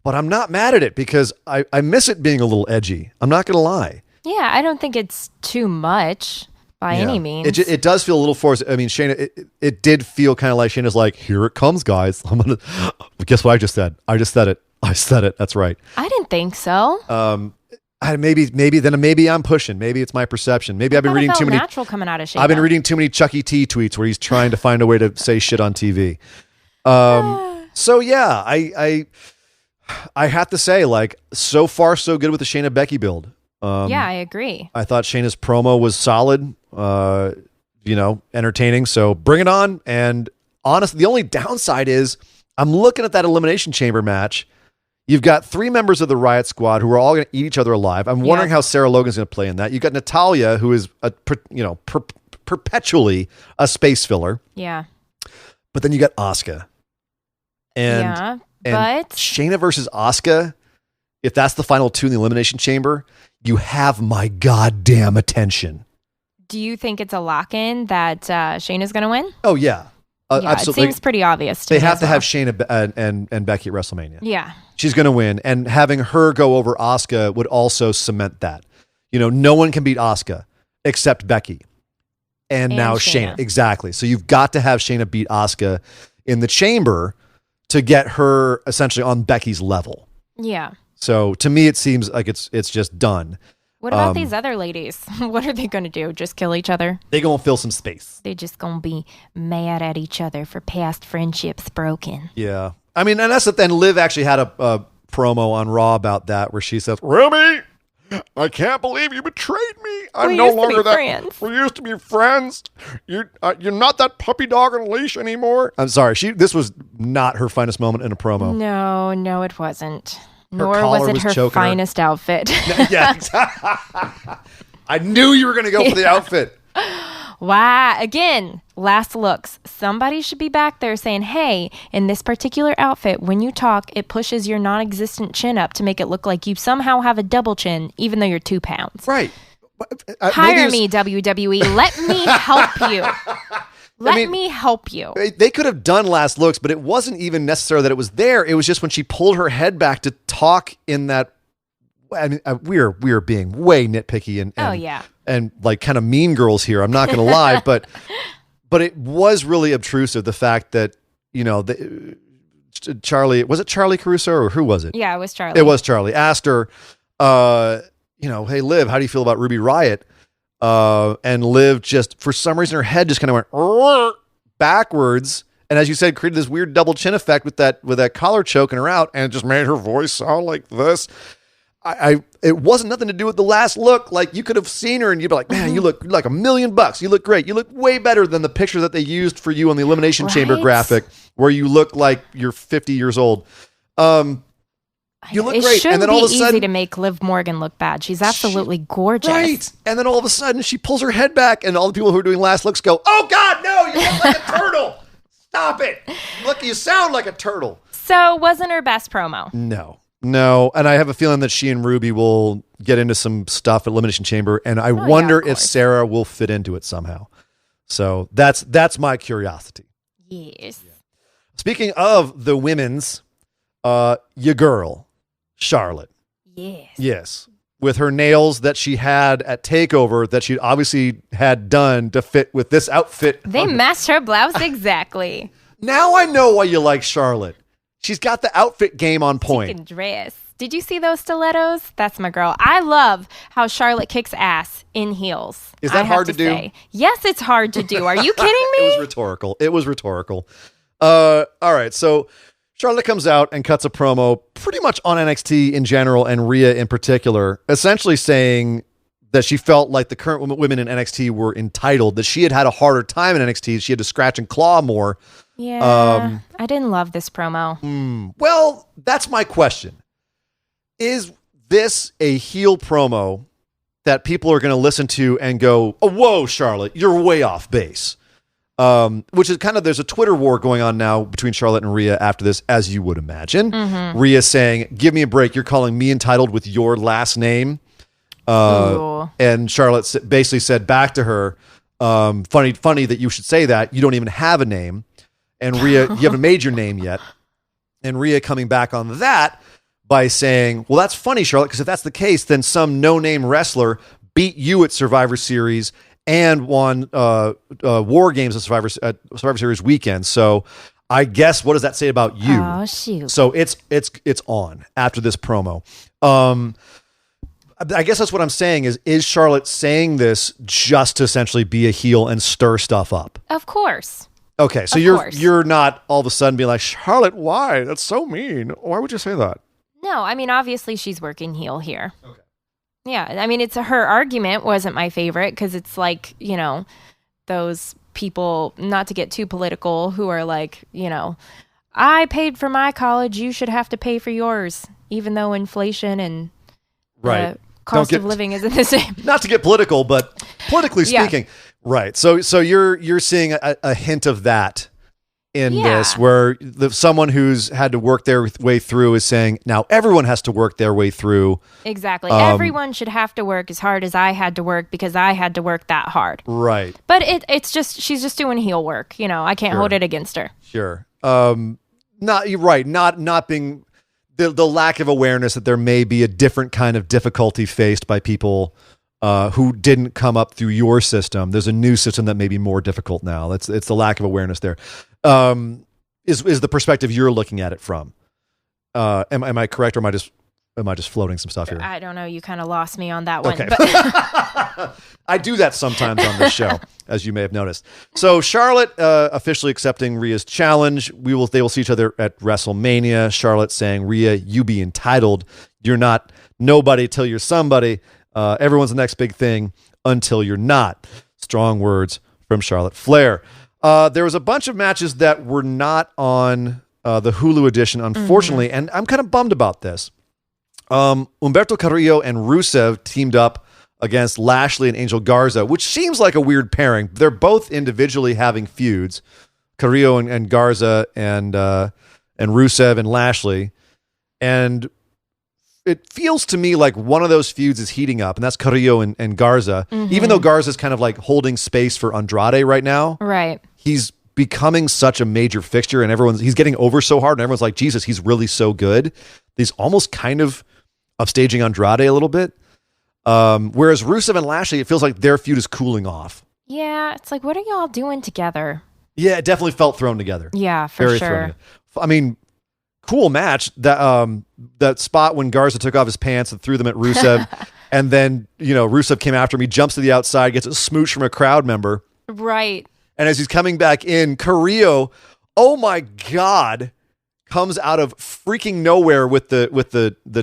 but I'm not mad at it because I miss it being a little edgy. I'm not going to lie. Yeah, I don't think it's too much by any means. It does feel a little forced. I mean, Shayna, it did feel kind of like Shayna's like, here it comes, guys. Guess what I just said? I just said it. I said it. That's right. I didn't think so. Maybe I'm pushing. Maybe it's my perception. Maybe I've been reading too many. Natural coming out of Shayna. I've been reading too many Chuck E. T tweets where he's trying to find a way to say shit on TV. So yeah, I have to say, like, so far so good with the Shayna Becky build. Yeah, I agree. I thought Shayna's promo was solid. Entertaining. So bring it on. And honestly, the only downside is I'm looking at that Elimination Chamber match. You've got 3 members of the Riot Squad who are all going to eat each other alive. I'm wondering how Sarah Logan's going to play in that. You've got Natalya, who is perpetually a space filler. Yeah. But then you got Asuka. And but Shayna versus Asuka if that's the final two in the Elimination Chamber, you have my goddamn attention. Do you think it's a lock-in that Shayna's going to win? Oh, yeah. Yeah, absolutely. It seems pretty obvious to They me have as to well. have Shayna and Becky at WrestleMania. Yeah. She's going to win. And having her go over Asuka would also cement that. No one can beat Asuka except Becky. And now Shayna. Exactly. So you've got to have Shayna beat Asuka in the chamber to get her essentially on Becky's level. Yeah. So to me, it seems like it's just done. What about these other ladies? What are they going to do? Just kill each other? They're going to fill some space. They're just going to be mad at each other for past friendships broken. Yeah. I mean, and that's it. Then Liv actually had a promo on Raw about that where she says, Ruby, I can't believe you betrayed me. I'm no longer that. Friends. We used to be friends. You're not that puppy dog on a leash anymore. I'm sorry. This was not her finest moment in a promo. No, it wasn't. Nor was it her finest outfit. Yeah, exactly. I knew you were going to go for the outfit. Wow. Again, last looks. Somebody should be back there saying, hey, in this particular outfit, when you talk, it pushes your non-existent chin up to make it look like you somehow have a double chin, even though you're 2 pounds. Right. Hire me, WWE. Let me help you. Let me help you. They could have done last looks, but it wasn't even necessary that it was there. It was just when she pulled her head back to talk in that. I mean, we're being way nitpicky and like kind of mean girls here. I'm not going to lie, but it was really obtrusive. The fact that Charlie, was it Charlie Caruso or who was it? Yeah, it was Charlie. It was Charlie. Asked her, hey Liv, how do you feel about Ruby Riott? And Liv just, for some reason, her head just kind of went backwards. And as you said, created this weird double chin effect with that collar choking her out. And it just made her voice sound like this. It wasn't nothing to do with the last look. Like, you could have seen her and you'd be like, man, you look like $1 million. You look great. You look way better than the picture that they used for you on the Elimination Chamber graphic where you look like you're 50 years old. You look great. It shouldn't and then all be of a sudden, easy to make Liv Morgan look bad. She's absolutely gorgeous. Right. And then all of a sudden she pulls her head back and all the people who are doing last looks go, oh God, no, you look like a turtle. Stop it. Look, you sound like a turtle. So wasn't her best promo? No. And I have a feeling that she and Ruby will get into some stuff at Elimination Chamber. And I wonder if Sarah will fit into it somehow. So that's my curiosity. Yes. Yeah. Speaking of the women's, your girl, Charlotte. Yes. With her nails that she had at TakeOver that she obviously had done to fit with this outfit. They matched her blouse exactly. Now I know why you like Charlotte. She's got the outfit game on point. She can dress. Did you see those stilettos? That's my girl. I love how Charlotte kicks ass in heels. Is that hard to do? Yes, it's hard to do. Are you kidding me? It was rhetorical. All right, so Charlotte comes out and cuts a promo pretty much on NXT in general and Rhea in particular, essentially saying that she felt like the current women in NXT were entitled, that she had a harder time in NXT. She had to scratch and claw more. Yeah, I didn't love this promo. Well, that's my question. Is this a heel promo that people are going to listen to and go, oh, whoa, Charlotte, you're way off base? Which is kind of, there's a Twitter war going on now between Charlotte and Rhea after this, as you would imagine. Mm-hmm. Rhea saying, give me a break. You're calling me entitled with your last name. And Charlotte basically said back to her, funny that you should say that. You don't even have a name. And Rhea, you haven't made your name yet. And Rhea coming back on that by saying, well, that's funny, Charlotte, because if that's the case, then some no-name wrestler beat you at Survivor Series and won War Games at Survivor Series weekend. So I guess, what does that say about you? Oh, shoot. So it's on after this promo. I guess that's what I'm saying is Charlotte saying this just to essentially be a heel and stir stuff up? Of course. Okay, so you're not all of a sudden being like, Charlotte, why? That's so mean. Why would you say that? No, I mean, obviously she's working heel here. Okay. Yeah, I mean, her argument wasn't my favorite because it's like, those people, not to get too political, who are like, I paid for my college, you should have to pay for yours, even though inflation and the cost of living isn't the same. Not to get political, but politically speaking. Right. So you're seeing a hint of that in this, where someone who's had to work their way through is saying, now everyone has to work their way through. Exactly. Everyone should have to work as hard as I had to work because I had to work that hard. Right. But it's just, she's just doing heel work. I can't hold it against her. Sure. You're right. Not being the lack of awareness that there may be a different kind of difficulty faced by people who didn't come up through your system. There's a new system that may be more difficult now. It's the lack of awareness there. Is the perspective you're looking at it from? Am I correct, or am I just floating some stuff here? I don't know. You kind of lost me on that one. Okay. But I do that sometimes on this show, as you may have noticed. So Charlotte officially accepting Rhea's challenge. They will see each other at WrestleMania. Charlotte saying, Rhea, you be entitled. You're not nobody till you're somebody. Everyone's the next big thing until you're not. Strong words from Charlotte Flair. There was a bunch of matches that were not on the Hulu edition, unfortunately, and I'm kind of bummed about this. Humberto Carrillo and Rusev teamed up against Lashley and Angel Garza, which seems like a weird pairing. They're both individually having feuds, Carrillo and Garza, and Rusev and Lashley, and it feels to me like one of those feuds is heating up, and that's Carrillo and Garza. Even though Garza's kind of like holding space for Andrade right now, right? He's becoming such a major fixture, and he's getting over so hard, and everyone's like, Jesus, he's really so good. He's almost kind of upstaging Andrade a little bit. Whereas Rusev and Lashley, it feels like their feud is cooling off. Yeah, it's like, what are y'all doing together? Yeah, it definitely felt thrown together. Yeah, for sure. I mean, cool match. That spot when Garza took off his pants and threw them at Rusev, and then Rusev came after him. He jumps to the outside, gets a smooch from a crowd member. Right. And as he's coming back in, Carrillo, oh my God, comes out of freaking nowhere with the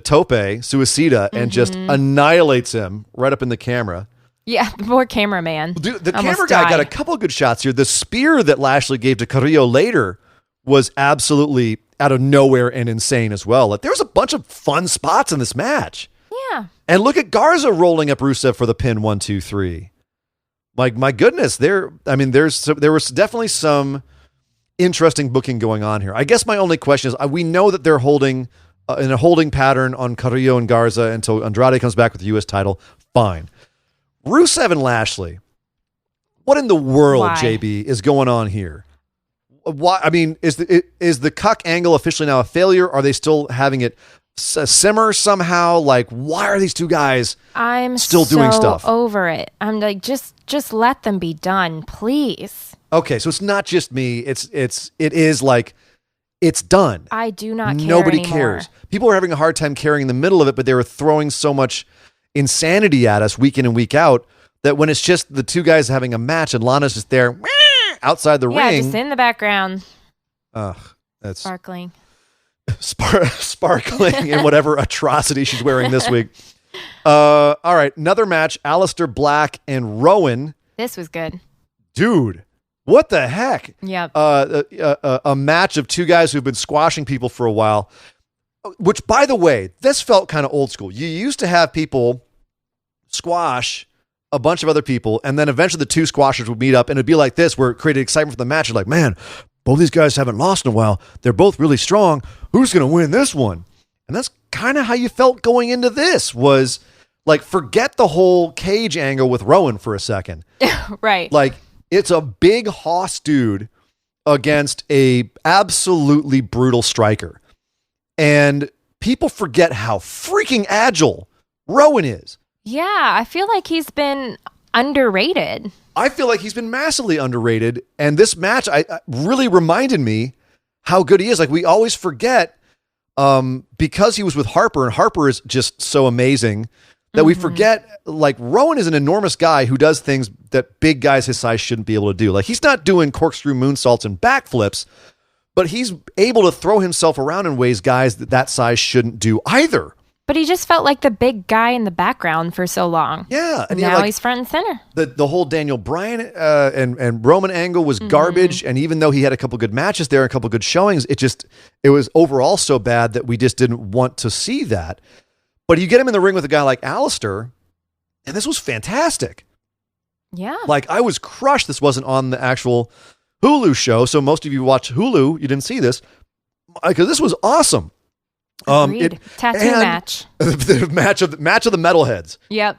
tope suicida and just annihilates him right up in the camera. Yeah, the poor cameraman. Dude, the camera guy got a couple of good shots here. The spear that Lashley gave to Carrillo later was absolutely out of nowhere and insane as well. Like, there was a bunch of fun spots in this match. Yeah. And look at Garza rolling up Rusev for the pin 1, 2, 3. Like, my goodness, there was definitely some interesting booking going on here. I guess my only question is, we know that they're holding in a holding pattern on Carrillo and Garza until Andrade comes back with the U.S. title. Fine. Rusev and Lashley, what in the world, Why? JB, is going on here? Why? I mean, is the cuck angle officially now a failure? Are they still having it simmer somehow? Like, why are these two guys still doing stuff? Over it. I'm like, just let them be done, please. Okay, so it's not just me. It is like, it's done. I do not care Nobody anymore. cares. People are having a hard time carrying the middle of it, but they were throwing so much insanity at us week in and week out that when it's just the two guys having a match and Lana's just there outside the ring. Yeah, just in the background. That's Sparkling. Sparkling in whatever atrocity she's wearing this week. All right, another match, Aleister Black and Rowan. This was good. Dude, what the heck? Yep. A match of two guys who've been squashing people for a while, which, by the way, this felt kind of old school. You used to have people squash a bunch of other people, and then eventually the two squashers would meet up, and it'd be like this, where it created excitement for the match. You're like, man, both these guys haven't lost in a while. They're both really strong. Who's going to win this one? And that's kind of how you felt going into this, was like, forget the whole cage angle with Rowan for a second. Right. Like, it's a big hoss dude against a absolutely brutal striker. And people forget how freaking agile Rowan is. Yeah, I feel like he's been underrated. I feel like he's been massively underrated. And this match I really reminded me how good he is. Like, we always forget because he was with Harper, and Harper is just so amazing that we forget, like, Rowan is an enormous guy who does things that big guys his size shouldn't be able to do. Like, he's not doing corkscrew moonsaults and backflips, but he's able to throw himself around in ways guys that size shouldn't do either. But he just felt like the big guy in the background for so long. Yeah. And now like, he's front and center. The whole Daniel Bryan and Roman angle was garbage. And even though he had a couple good matches there, a couple good showings, it was overall so bad that we just didn't want to see that. But you get him in the ring with a guy like Aleister, and this was fantastic. Yeah. Like, I was crushed this wasn't on the actual Hulu show. So most of you watch Hulu. You didn't see this because this was awesome. Tattoo match. The match of the metalheads. Yep.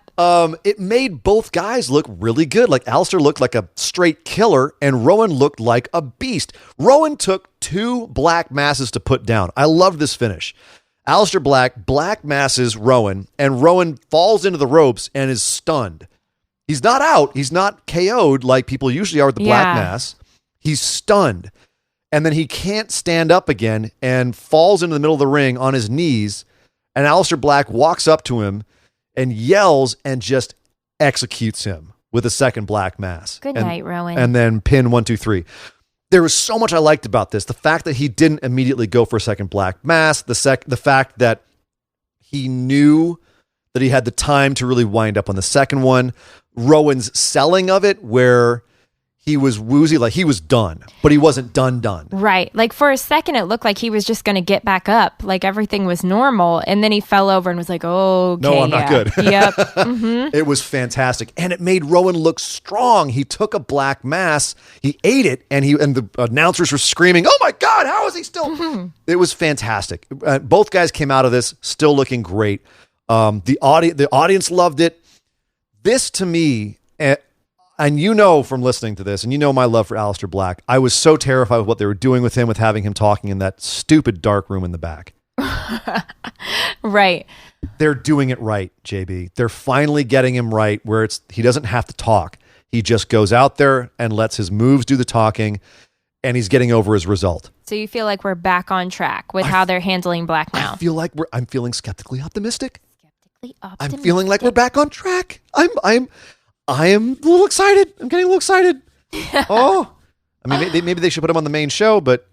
It made both guys look really good. Like Alistair looked like a straight killer, and Rowan looked like a beast. Rowan took 2 black masses to put down. I love this finish. Alistair black masses Rowan, and Rowan falls into the ropes and is stunned. He's not out. He's not KO'd like people usually are with the black mass. He's stunned. And then he can't stand up again and falls into the middle of the ring on his knees. And Aleister Black walks up to him and yells and just executes him with a second black mass. Good night, Rowan. And then pin 1, 2, 3. There was so much I liked about this. The fact that he didn't immediately go for a second black mass. The fact that he knew that he had the time to really wind up on the second one. Rowan's selling of it where he was woozy, like he was done, but he wasn't done. Right. Like for a second, it looked like he was just going to get back up, like everything was normal. And then he fell over and was like, oh, okay, no, I'm not good. Yep. Mm-hmm. It was fantastic. And it made Rowan look strong. He took a black mass, he ate it, and the announcers were screaming, oh my God, how is he still? Mm-hmm. It was fantastic. Both guys came out of this still looking great. The audience loved it. This to me, and you know from listening to this, and you know my love for Aleister Black, I was so terrified with what they were doing with him, with having him talking in that stupid dark room in the back. Right. They're doing it right, JB. They're finally getting him right where he doesn't have to talk. He just goes out there and lets his moves do the talking, and he's getting over his result. So you feel like we're back on track with how they're handling Black now? I feel like I'm feeling skeptically optimistic. Optimistic. I'm feeling like we're back on track. I am a little excited. I'm getting a little excited. Oh, I mean, maybe they should put him on the main show, but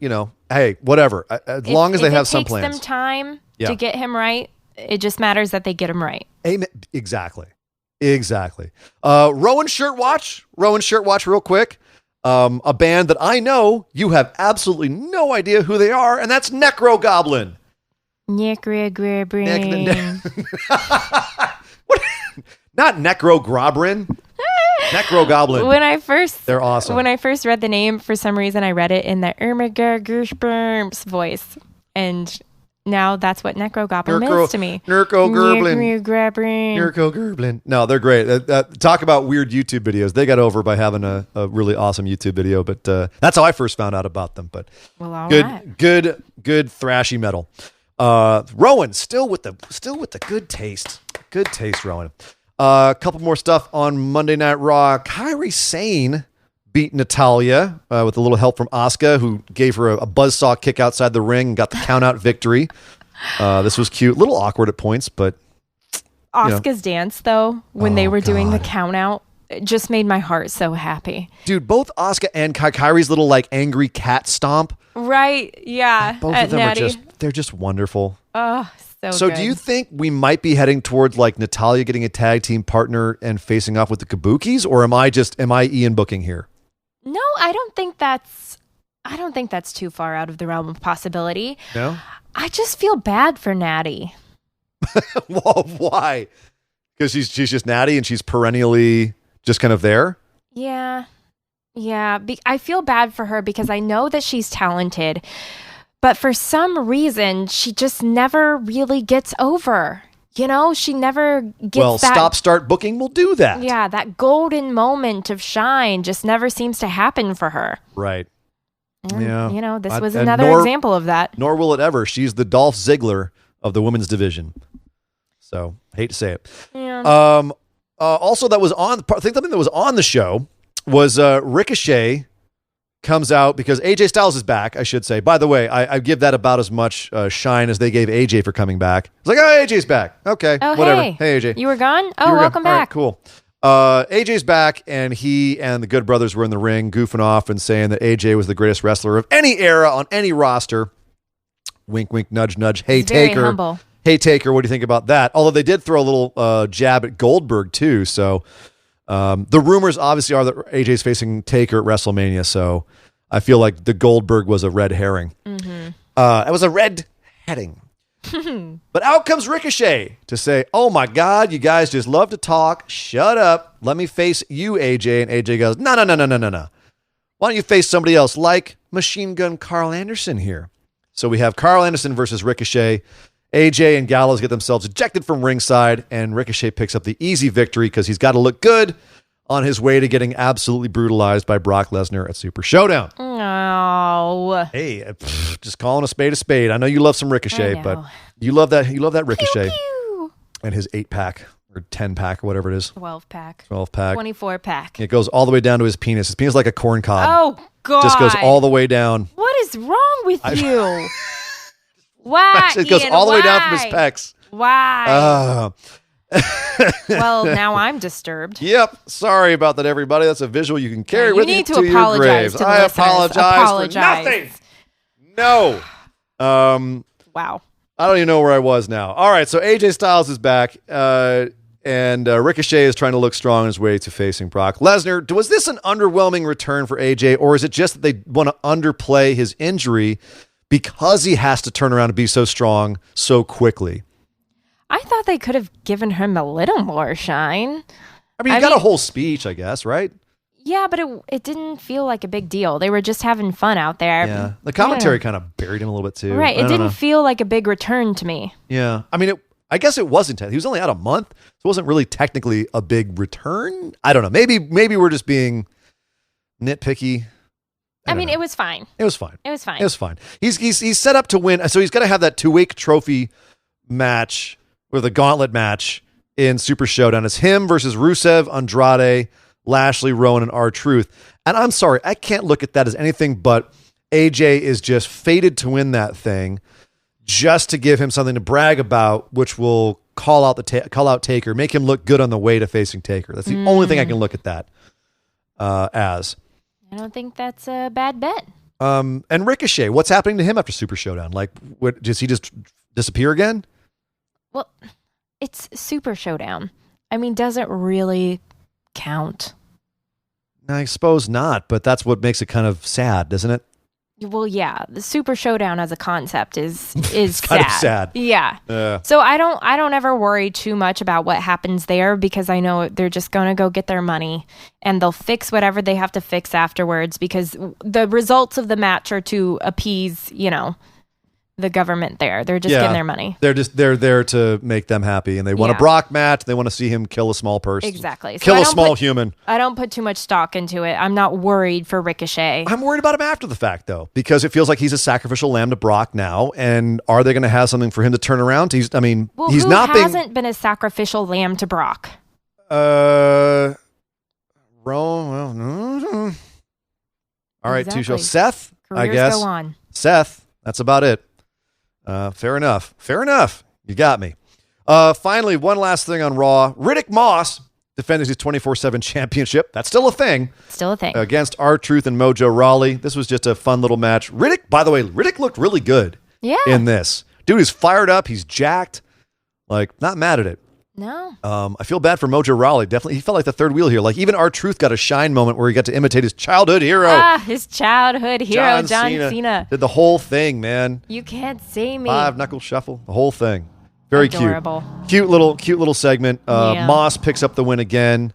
hey, whatever. As long as they have some plans. It takes them time to get him right. It just matters that they get him right. Amen. Exactly. Rowan Shirt Watch real quick. A band that I know you have absolutely no idea who they are, and that's Necro Goblin. Necro Goblin. What? Not Necro Goblin. Necro Goblin. They're awesome. When I first read the name, for some reason, I read it in the Ermagergersperms voice, and now that's what Necro Goblin means to me. Necro Goblin. Necro Goblin. No, they're great. Talk about weird YouTube videos. They got over by having a really awesome YouTube video, but that's how I first found out about them. But good thrashy metal. Rowan still with the good taste. Good taste, Rowan. A couple more stuff on Monday Night Raw. Kairi Sane beat Natalya with a little help from Asuka, who gave her a buzzsaw kick outside the ring and got the count-out victory. This was cute. A little awkward at points, but... Asuka's dance, though, when they were doing the count-out, it just made my heart so happy. Dude, both Asuka and Kairi's little, angry cat stomp. Right, yeah. Both of them Natty. They're just wonderful. Oh, So good. Do you think we might be heading towards Natalya getting a tag team partner and facing off with the Kabukis, or am I Ian booking here? No, I don't think that's too far out of the realm of possibility. No? I just feel bad for Natty. Well, why? Because she's just Natty and she's perennially just kind of there? Yeah. I feel bad for her because I know that she's talented. But for some reason, she just never really gets over. She never gets that... Stop, start booking will do that. Yeah, that golden moment of shine just never seems to happen for her. Right. And, yeah. This was another example of that. Nor will it ever. She's the Dolph Ziggler of the women's division. So, hate to say it. Yeah. Also, I think something that was on the show was Ricochet comes out because AJ Styles is back, I should say. By the way, I give that about as much shine as they gave AJ for coming back. It's like, oh, AJ's back. Okay, whatever. Hey, AJ. You were gone? Oh, welcome back. All right, cool. AJ's back, and he and the Good Brothers were in the ring goofing off and saying that AJ was the greatest wrestler of any era on any roster. Wink, wink, nudge, nudge. Hey, Taker. Humble. Hey, Taker, what do you think about that? Although they did throw a little jab at Goldberg, too, so... the rumors obviously are that AJ's facing Taker at WrestleMania, so I feel like the Goldberg was a red herring. Mm-hmm. It was a red heading. But out comes Ricochet to say, oh my God, you guys just love to talk. Shut up. Let me face you, AJ. And AJ goes, no. Why don't you face somebody else like Machine Gun Carl Anderson here? So we have Carl Anderson versus Ricochet. AJ and Gallows get themselves ejected from ringside, and Ricochet picks up the easy victory because he's got to look good on his way to getting absolutely brutalized by Brock Lesnar at Super Showdown. Oh. Hey, just calling a spade. I know you love some Ricochet, but you love that Ricochet. Pew, pew. And his 8-pack or 10-pack or whatever it is. 12-pack. 12-pack. 24-pack. It goes all the way down to his penis. His penis is like a corn cob. Oh, God. Just goes all the way down. What is wrong with you? Why? It goes Ian, all the way down why? from his pecs. Why? Well, now I'm disturbed. Yep. Sorry about that, everybody. That's a visual you can carry with you need to to your apologize graves. to the I listeners. apologize for nothing. No. Wow. I don't even know where I was now. All right, so AJ Styles is back, and Ricochet is trying to look strong on his way to facing Brock Lesnar. Was this an underwhelming return for AJ, or is it just that they want to underplay his injury because he has to turn around and be so strong so quickly? I thought they could have given him a little more shine. I mean, he got a whole speech, I guess, right? Yeah, but it didn't feel like a big deal. They were just having fun out there. Yeah, the commentary kind of buried him a little bit too. Right, it didn't feel like a big return to me. Yeah, I mean, I guess it wasn't. He was only out a month, so it wasn't really technically a big return. I don't know. Maybe we're just being nitpicky. I mean, it was fine. It was fine. It was fine. It was fine. He's set up to win, so he's got to have that 2-week trophy match or the gauntlet match in Super Showdown. It's him versus Rusev, Andrade, Lashley, Rowan, and R-Truth. And I'm sorry, I can't look at that as anything but AJ is just fated to win that thing just to give him something to brag about, which will call out Taker, make him look good on the way to facing Taker. That's the only thing I can look at that as. I don't think that's a bad bet. And Ricochet, what's happening to him after Super Showdown? Like, does he just disappear again? Well, it's Super Showdown. I mean, does it really count? I suppose not, but that's what makes it kind of sad, doesn't it? Well, yeah, the Super Showdown as a concept is kind of sad. Yeah. So I don't ever worry too much about what happens there because I know they're just going to go get their money and they'll fix whatever they have to fix afterwards because the results of the match are to appease, the government there. They're just getting their money. They're there to make them happy, and they want a Brock match. They want to see him kill a small person. Exactly. Kill a small human. I don't put too much stock into it. I'm not worried for Ricochet. I'm worried about him after the fact, though, because it feels like he's a sacrificial lamb to Brock now. And are they going to have something for him to turn around? He's who hasn't been a sacrificial lamb to Brock? All right, Exactly. Tusho. Seth, Careers I guess. go on. Seth, that's about it. Fair enough. You got me. Finally, one last thing on Raw. Riddick Moss defending his 24/7 championship. That's still a thing. Still a thing. Against R-Truth and Mojo Rawley. This was just a fun little match. Riddick looked really good in this. Dude is fired up. He's jacked. Not mad at it. No. I feel bad for Mojo Rawley. Definitely, he felt like the third wheel here. Even R-Truth got a shine moment where he got to imitate his childhood hero. His childhood hero, John Cena. Did the whole thing, man. You can't see me. 5-knuckle shuffle, the whole thing. Very Adorable. cute little segment. Moss picks up the win again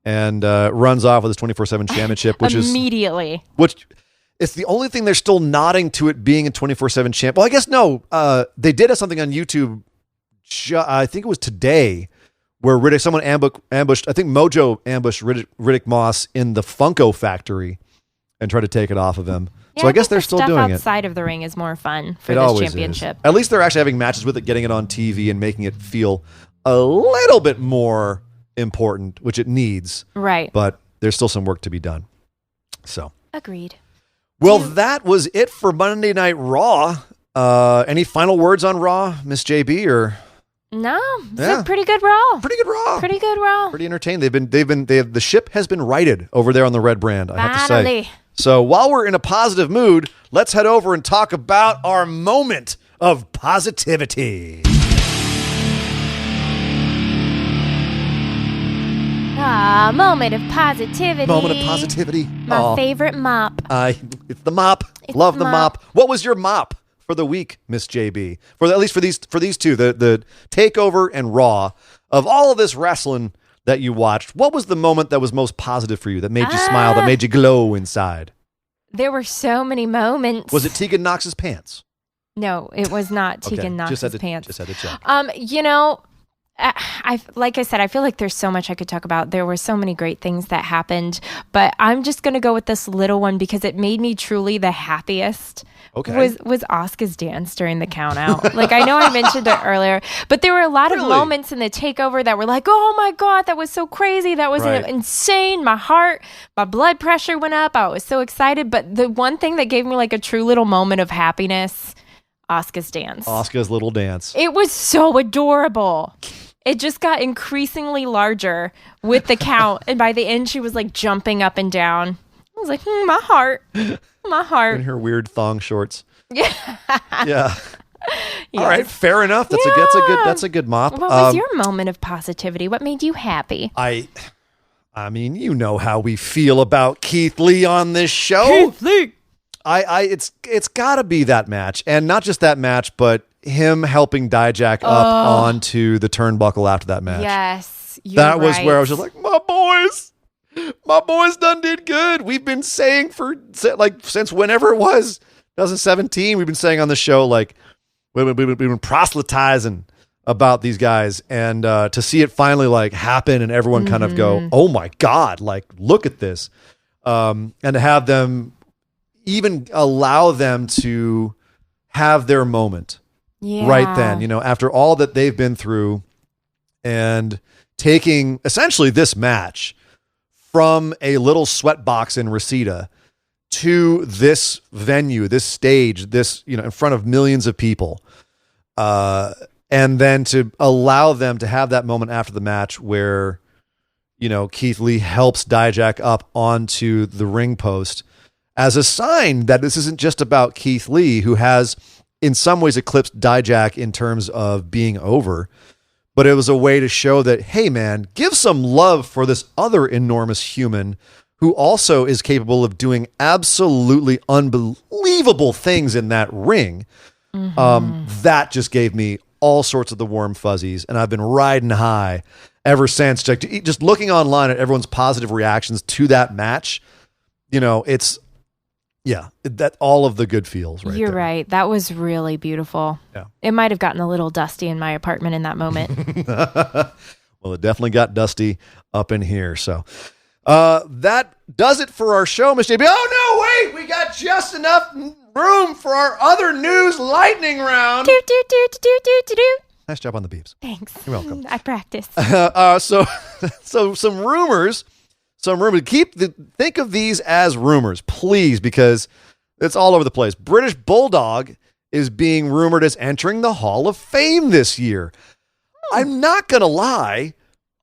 and runs off with his 24/7 championship, which immediately. It's the only thing they're still nodding to it being a 24/7 champ. Well, I guess no. They did have something on YouTube. I think it was today where someone ambushed. I think Mojo ambushed Riddick Moss in the Funko factory and tried to take it off of him. Yeah, So I guess they're still doing it. Outside of the ring is more fun for It this always championship. is. At least they're actually having matches with it, getting it on TV and making it feel a little bit more important, which it needs. Right. But there's still some work to be done. So. Agreed. Well, that was it for Monday Night Raw. Any final words on Raw, Miss JB, or? No, it's a pretty good Raw. Pretty good Raw. Pretty good Raw. Pretty entertained. The ship has been righted over there on the Red Brand, I have to say. Finally. So while we're in a positive mood, let's head over and talk about our moment of positivity. Moment of positivity. Moment of positivity. My favorite mop. It's the mop. Love the mop. What was your mop for the week, Miss JB? At least for these two, the Takeover and Raw. Of all of this wrestling that you watched, what was the moment that was most positive for you, that made you smile, that made you glow inside? There were so many moments. Was it Tegan Knox's pants? No, it was not Tegan Knox's pants. Just had to check. Like I said, I feel like there's so much I could talk about. There were so many great things that happened, but I'm just going to go with this little one because it made me truly the happiest. Okay. Was Asuka's dance during the count out. Like, I know I mentioned it earlier, but there were a lot of moments in the takeover that were like, oh my God, that was so crazy. That was insane. My blood pressure went up. I was so excited. But the one thing that gave me like a true little moment of happiness, Asuka's dance. Asuka's little dance. It was so adorable. It just got increasingly larger with the count. And by the end, she was like jumping up and down. I was like, my heart. In her weird thong shorts. Yeah. Yeah. Yes. All right, fair enough. That's a good mop. What was your moment of positivity? What made you happy? I mean, you know how we feel about Keith Lee on this show. Keith Lee. It's got to be that match, and not just that match, but him helping Dijak up onto the turnbuckle after that match. Yes, that was where I was just like, my boys done did good. We've been saying since whenever it was, 2017, we've been saying on the show, like, we've been proselytizing about these guys, and to see it finally like happen and everyone kind of go, oh my God, like, look at this, and to have them even allow them to have their moment right then, after all that they've been through, and taking essentially this match from a little sweatbox in Reseda to this venue, this stage, this, in front of millions of people. And then to allow them to have that moment after the match where, Keith Lee helps Dijak up onto the ring post as a sign that this isn't just about Keith Lee, who has in some ways eclipsed Dijak in terms of being over, but it was a way to show that, hey man, give some love for this other enormous human who also is capable of doing absolutely unbelievable things in that ring. That just gave me all sorts of the warm fuzzies, and I've been riding high ever since. Just looking online at everyone's positive reactions to that match, it's that all of the good feels right. You're there. right. That was really beautiful. Yeah. It might have gotten a little dusty in my apartment in that moment. Well, it definitely got dusty up in here. So that does it for our show, Miss JB. Oh, no, wait. We got just enough room for our other news lightning round. Do. Nice job on the beeps. Thanks. You're welcome. I practiced. So some rumors. Think of these as rumors, please, because it's all over the place. British Bulldog is being rumored as entering the Hall of Fame this year. I'm not going to lie.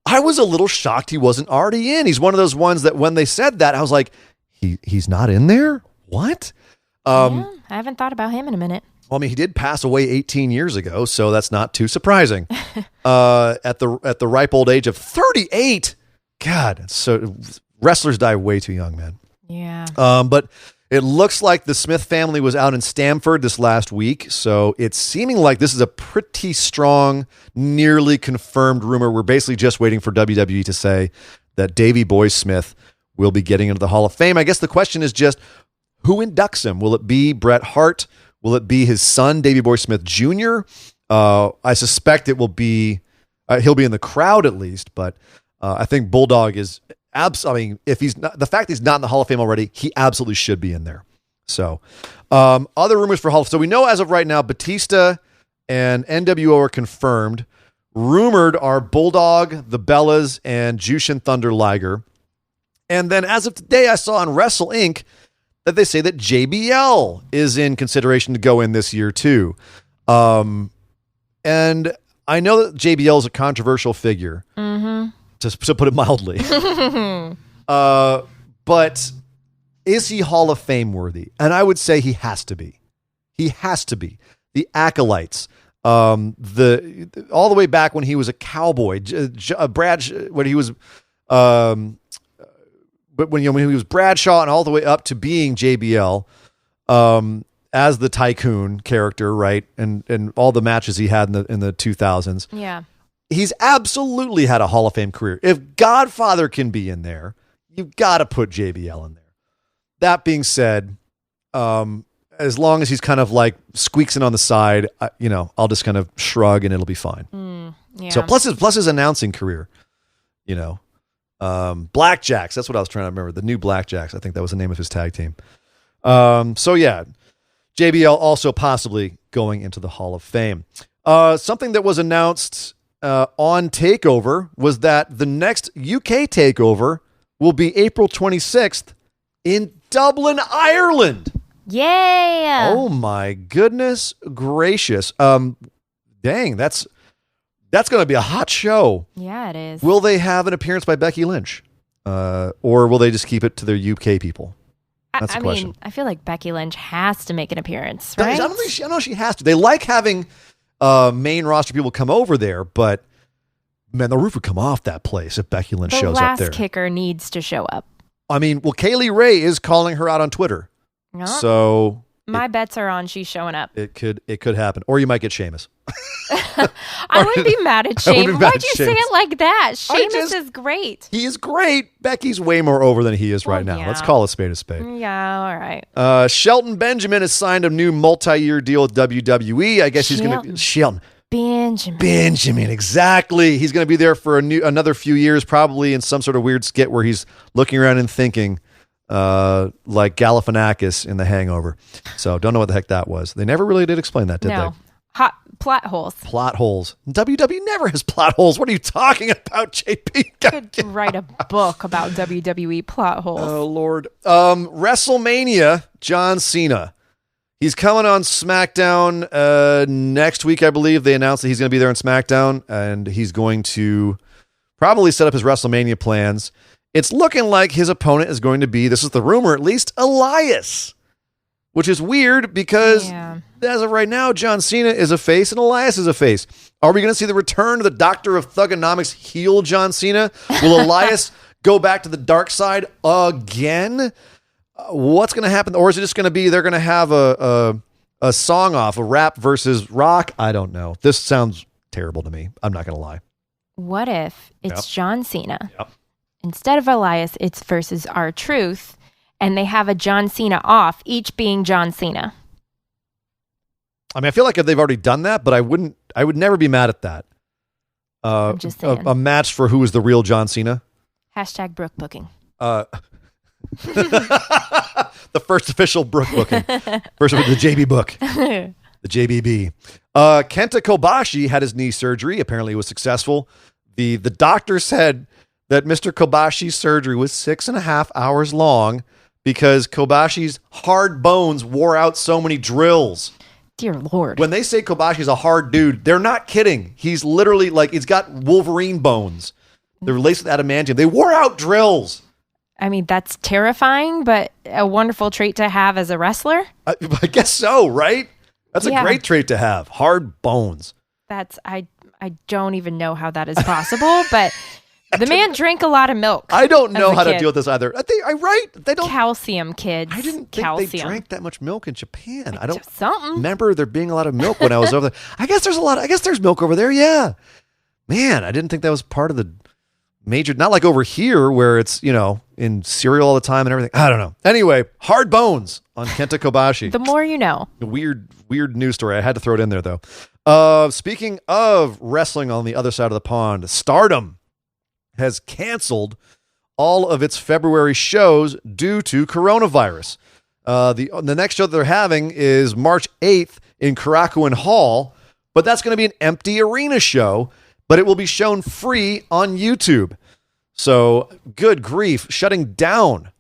I was a little shocked he wasn't already in. He's one of those ones that when they said that, I was like, he's not in there? What? I haven't thought about him in a minute. Well, I mean, he did pass away 18 years ago, so that's not too surprising. At the ripe old age of 38. God, so wrestlers die way too young, man. Yeah. But it looks like the Smith family was out in Stamford this last week, so it's seeming like this is a pretty strong, nearly confirmed rumor. We're basically just waiting for WWE to say that Davey Boy Smith will be getting into the Hall of Fame. I guess the question is just, who inducts him? Will it be Bret Hart? Will it be his son, Davey Boy Smith Jr.? I suspect it will be, he'll be in the crowd at least, but I think Bulldog is if he's not, the fact he's not in the Hall of Fame already, he absolutely should be in there. So, other rumors for Hall of Fame. So we know as of right now, Batista and NWO are confirmed. Rumored are Bulldog, the Bellas, and Jushin Thunder Liger. And then as of today, I saw on Wrestle Inc. that they say that JBL is in consideration to go in this year too. And I know that JBL is a controversial figure. To put it mildly. But is he Hall of Fame worthy? And I would say he has to be. He has to be. The acolytes, all the way back when he was a cowboy, when he was when he was Bradshaw, and all the way up to being JBL, as the tycoon character, right? And all the matches he had in the 2000s. Yeah. he's absolutely had a Hall of Fame career. If Godfather can be in there, you've got to put JBL in there. That being said, as long as he's kind of like squeaks in on the side, I'll just kind of shrug and it'll be fine. Yeah. So plus his announcing career, Blackjacks. That's what I was trying to remember. The new Blackjacks. I think that was the name of his tag team. So yeah, JBL also possibly going into the Hall of Fame. Something that was announced on TakeOver was that the next UK TakeOver will be April 26th in Dublin, Ireland. Yeah. Oh my goodness gracious. Dang, that's going to be a hot show. Yeah, it is. Will they have an appearance by Becky Lynch? Or will they just keep it to their UK people? That's the question. I feel like Becky Lynch has to make an appearance, right? I don't know she has to. They like having main roster people come over there, but man, the roof would come off that place if Becky Lynch shows up there. The last kicker needs to show up. I mean, well, Kaylee Ray is calling her out on Twitter. No. So my bets are on she's showing up. It could happen. Or you might get Sheamus. I wouldn't be mad at Sheamus. Why'd you say it like that? Sheamus is great. He is great. Becky's way more over than he is right now. Yeah. Let's call a spade a spade. Yeah, all right. Shelton Benjamin has signed a new multi-year deal with WWE. I guess he's going to... Shelton. Benjamin, exactly. He's going to be there for another few years, probably in some sort of weird skit where he's looking around and thinking like Galifianakis in The Hangover. So don't know what the heck that was. They never really did explain that, did they? Hot plot holes. Plot holes. WWE never has plot holes. What are you talking about, JP? Could write a book about WWE plot holes. Oh, Lord. WrestleMania, John Cena. He's coming on SmackDown next week, I believe. They announced that he's going to be there on SmackDown, and he's going to probably set up his WrestleMania plans. It's looking like his opponent is going to be, this is the rumor at least, Elias, which is weird because as of right now, John Cena is a face and Elias is a face. Are we going to see the return of the Doctor of Thugonomics heel John Cena? Will Elias go back to the dark side again? What's going to happen? Or is it just going to be they're going to have a song off, a rap versus rock? I don't know. This sounds terrible to me. I'm not going to lie. What if it's John Cena? Yep. Instead of Elias, it's versus R-Truth, and they have a John Cena off, each being John Cena. I mean, I feel like they've already done that, but I would never be mad at that. I'm just saying. A match for who is the real John Cena. # Brooke booking. The first official Brooke booking. First with the JB book. The JBB. Kenta Kobashi had his knee surgery. Apparently it was successful. The doctor said that Mr. Kobashi's surgery was 6.5 hours long because Kobashi's hard bones wore out so many drills. Dear Lord. When they say Kobashi's a hard dude, they're not kidding. He's literally like, he's got Wolverine bones. They're laced with adamantium. They wore out drills. I mean, that's terrifying, but a wonderful trait to have as a wrestler. I guess so, right? That's a great trait to have. Hard bones. I don't even know how that is possible, but the man drank a lot of milk. I don't know how to deal with this either. They don't calcium, kids. I didn't think they drank that much milk in Japan. I don't remember there being a lot of milk when I was over there. I guess there's milk over there. Yeah, man, I didn't think that was part of the major. Not like over here where it's in cereal all the time and everything. I don't know. Anyway, hard bones on Kenta Kobashi. The more you know. A weird news story. I had to throw it in there though. Speaking of wrestling on the other side of the pond, Stardom has canceled all of its February shows due to coronavirus. The next show that they're having is March 8th in Korakuen Hall, but that's going to be an empty arena show, but it will be shown free on YouTube. So, good grief, shutting down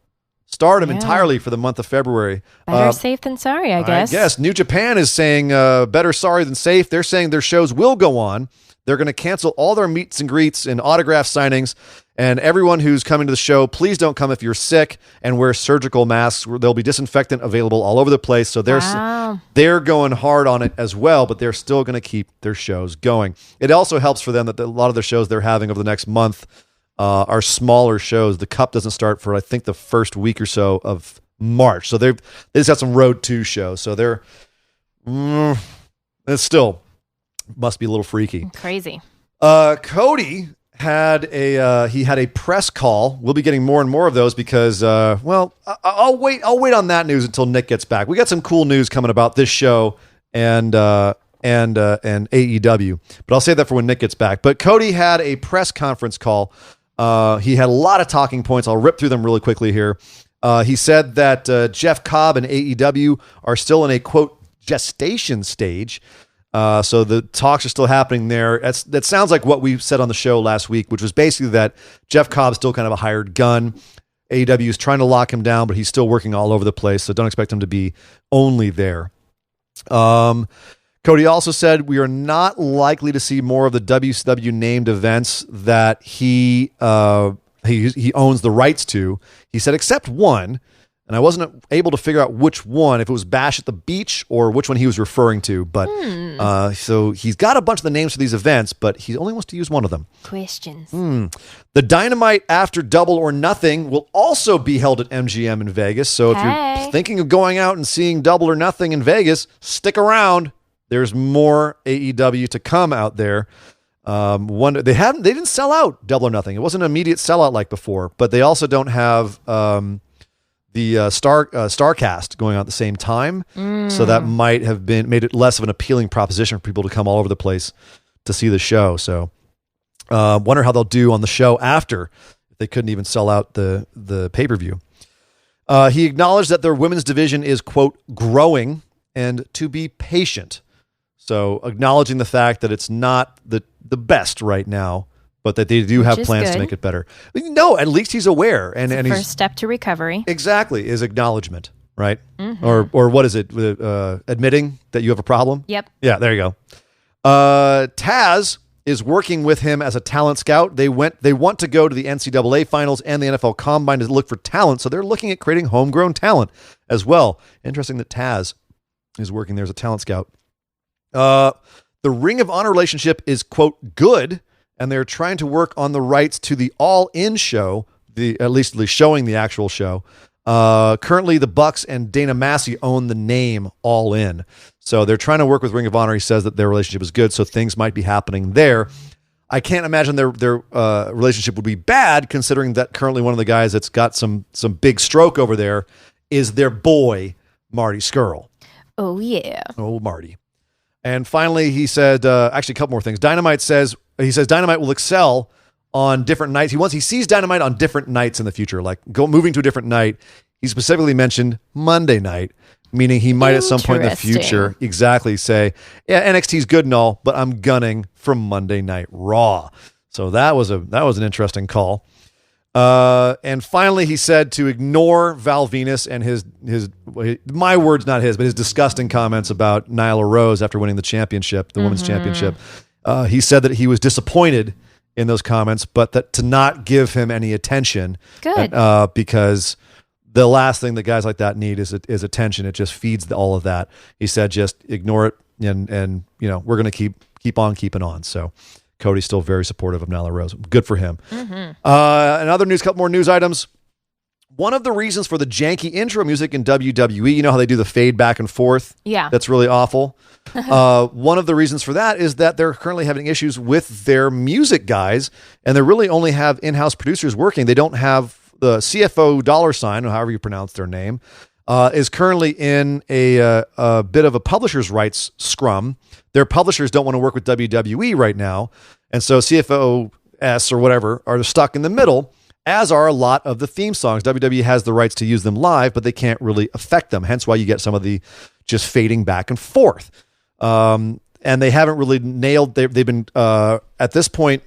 Stardom entirely for the month of February. Better safe than sorry, I guess. I guess. New Japan is saying better sorry than safe. They're saying their shows will go on. They're going to cancel all their meets and greets and autograph signings. And everyone who's coming to the show, please don't come if you're sick and wear surgical masks. There'll be disinfectant available all over the place. So they're going hard on it as well, but they're still going to keep their shows going. It also helps for them that a lot of the shows they're having over the next month are smaller shows. The Cup doesn't start for, I think, the first week or so of March. So they just got some Road 2 shows. So it still must be a little freaky. Crazy. Cody had a press call. We'll be getting more and more of those because I'll wait on that news until Nick gets back. We got some cool news coming about this show and AEW, but I'll save that for when Nick gets back. But Cody had a press conference call. He had a lot of talking points. I'll rip through them really quickly here. He said that Jeff Cobb and AEW are still in a quote gestation stage. So the talks are still happening there. That sounds like what we said on the show last week, which was basically that Jeff Cobb's still kind of a hired gun. AEW is trying to lock him down, but he's still working all over the place. So don't expect him to be only there. Cody also said we are not likely to see more of the WCW named events that he owns the rights to. He said, except one. And I wasn't able to figure out which one, if it was Bash at the Beach or which one he was referring to. But so he's got a bunch of the names for these events, but he only wants to use one of them. Questions. The Dynamite after Double or Nothing will also be held at MGM in Vegas. So if you're thinking of going out and seeing Double or Nothing in Vegas, stick around. There's more AEW to come out there. They didn't sell out Double or Nothing. It wasn't an immediate sellout like before, but they also don't have the Starcast going on at the same time. So that might have made it less of an appealing proposition for people to come all over the place to see the show. So wonder how they'll do on the show after if they couldn't even sell out the pay-per-view. He acknowledged that their women's division is, quote, growing and to be patient. So acknowledging the fact that it's not the best right now, but that they do have plans to make it better. No, at least he's aware. And it's the he's first step to recovery. Exactly, is acknowledgement, right? Or what is it? Admitting that you have a problem? Yep. Yeah, there you go. Taz is working with him as a talent scout. They want to go to the NCAA finals and the NFL Combine to look for talent, so they're looking at creating homegrown talent as well. Interesting that Taz is working there as a talent scout. The Ring of Honor relationship is, quote, good, and they're trying to work on the rights to the All In show, at least showing the actual show. Currently, the Bucks and Dana Massey own the name All In. So they're trying to work with Ring of Honor. He says that their relationship is good, so things might be happening there. I can't imagine their relationship would be bad, considering that currently one of the guys that's got some big stroke over there is their boy, Marty Scurll. Oh, yeah. Oh, Marty. And finally, he said, actually, a couple more things. He says Dynamite will excel on different nights. He sees Dynamite on different nights in the future, like moving to a different night. He specifically mentioned Monday night, meaning he might at some point in the future exactly say, yeah, NXT's good and all, but I'm gunning for Monday Night Raw. So that was an interesting call. And finally, he said to ignore Val Venus and his my words, not his, but his disgusting comments about Nyla Rose after winning the championship, the women's championship. He said that he was disappointed in those comments, but that to not give him any attention. Good. Because the last thing that guys like that need is attention. It just feeds all of that. He said, just ignore it. And we're going to keep on keeping on. So Cody's still very supportive of Nyla Rose. Good for him. Another news, couple more news items. One of the reasons for the janky intro music in WWE, you know how they do the fade back and forth? Yeah. That's really awful. One of the reasons for that is that they're currently having issues with their music guys, and they really only have in-house producers working. They don't have the CFO $, or however you pronounce their name, is currently in a bit of a publisher's rights scrum. Their publishers don't want to work with WWE right now. And so CFOs or whatever are stuck in the middle, as are a lot of the theme songs. WWE has the rights to use them live, but they can't really affect them. Hence why you get some of the just fading back and forth. And they haven't really nailed, they've been, at this point,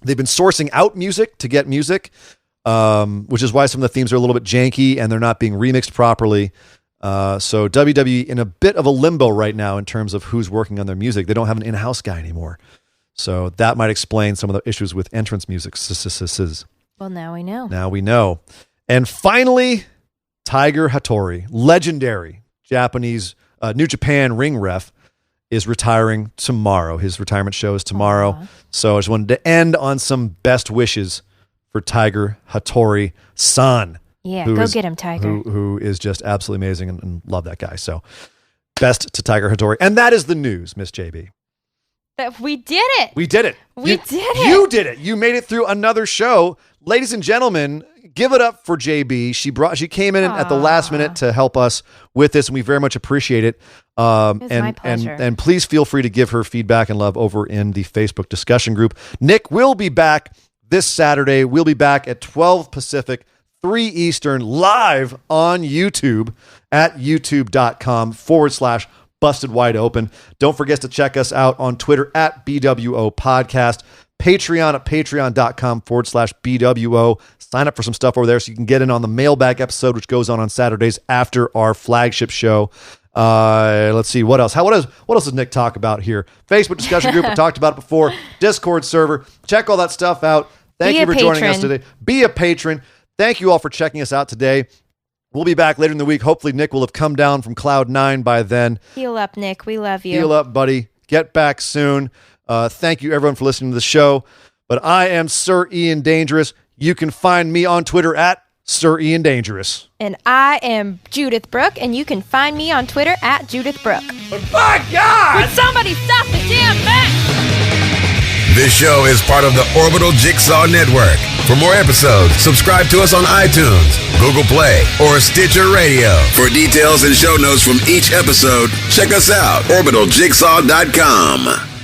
they've been sourcing out music to get music, which is why some of the themes are a little bit janky and they're not being remixed properly. So WWE in a bit of a limbo right now in terms of who's working on their music. They don't have an in-house guy anymore. So that might explain some of the issues with entrance music. Well, now we know. Now we know. And finally, Tiger Hattori, legendary Japanese New Japan ring ref, is retiring tomorrow. His retirement show is tomorrow. Aww. So I just wanted to end on some best wishes for Tiger Hattori-san. Yeah, go get him, Tiger. Who is just absolutely amazing and love that guy. So best to Tiger Hattori. And that is the news, Miss JB. That we did it. We did it. We did it. You did it. You made it through another show. Ladies and gentlemen, give it up for JB. She came in at the last minute to help us with this, and we very much appreciate it. It's my pleasure. And please feel free to give her feedback and love over in the Facebook discussion group. Nick will be back this Saturday. We'll be back at 12 Pacific, 3 Eastern, live on YouTube at youtube.com/Busted Wide Open. Don't forget to check us out on Twitter at BWO Podcast, Patreon at patreon.com/BWO. Sign up for some stuff over there so you can get in on the mailbag episode, which goes on Saturdays after our flagship show. Let's see, what else? What else does Nick talk about here? Facebook discussion group, we talked about it before. Discord server. Check all that stuff out. Thank you for joining us today. Be a patron. Thank you all for checking us out today. We'll be back later in the week. Hopefully, Nick will have come down from Cloud 9 by then. Heal up, Nick. We love you. Heal up, buddy. Get back soon. Thank you, everyone, for listening to the show. But I am Sir Ian Dangerous. You can find me on Twitter at Sir Ian Dangerous. And I am Judith Brooke, and you can find me on Twitter at Judith Brooke. But by God! Would somebody stop the damn match? This show is part of the Orbital Jigsaw Network. For more episodes, subscribe to us on iTunes, Google Play, or Stitcher Radio. For details and show notes from each episode, check us out, orbitaljigsaw.com.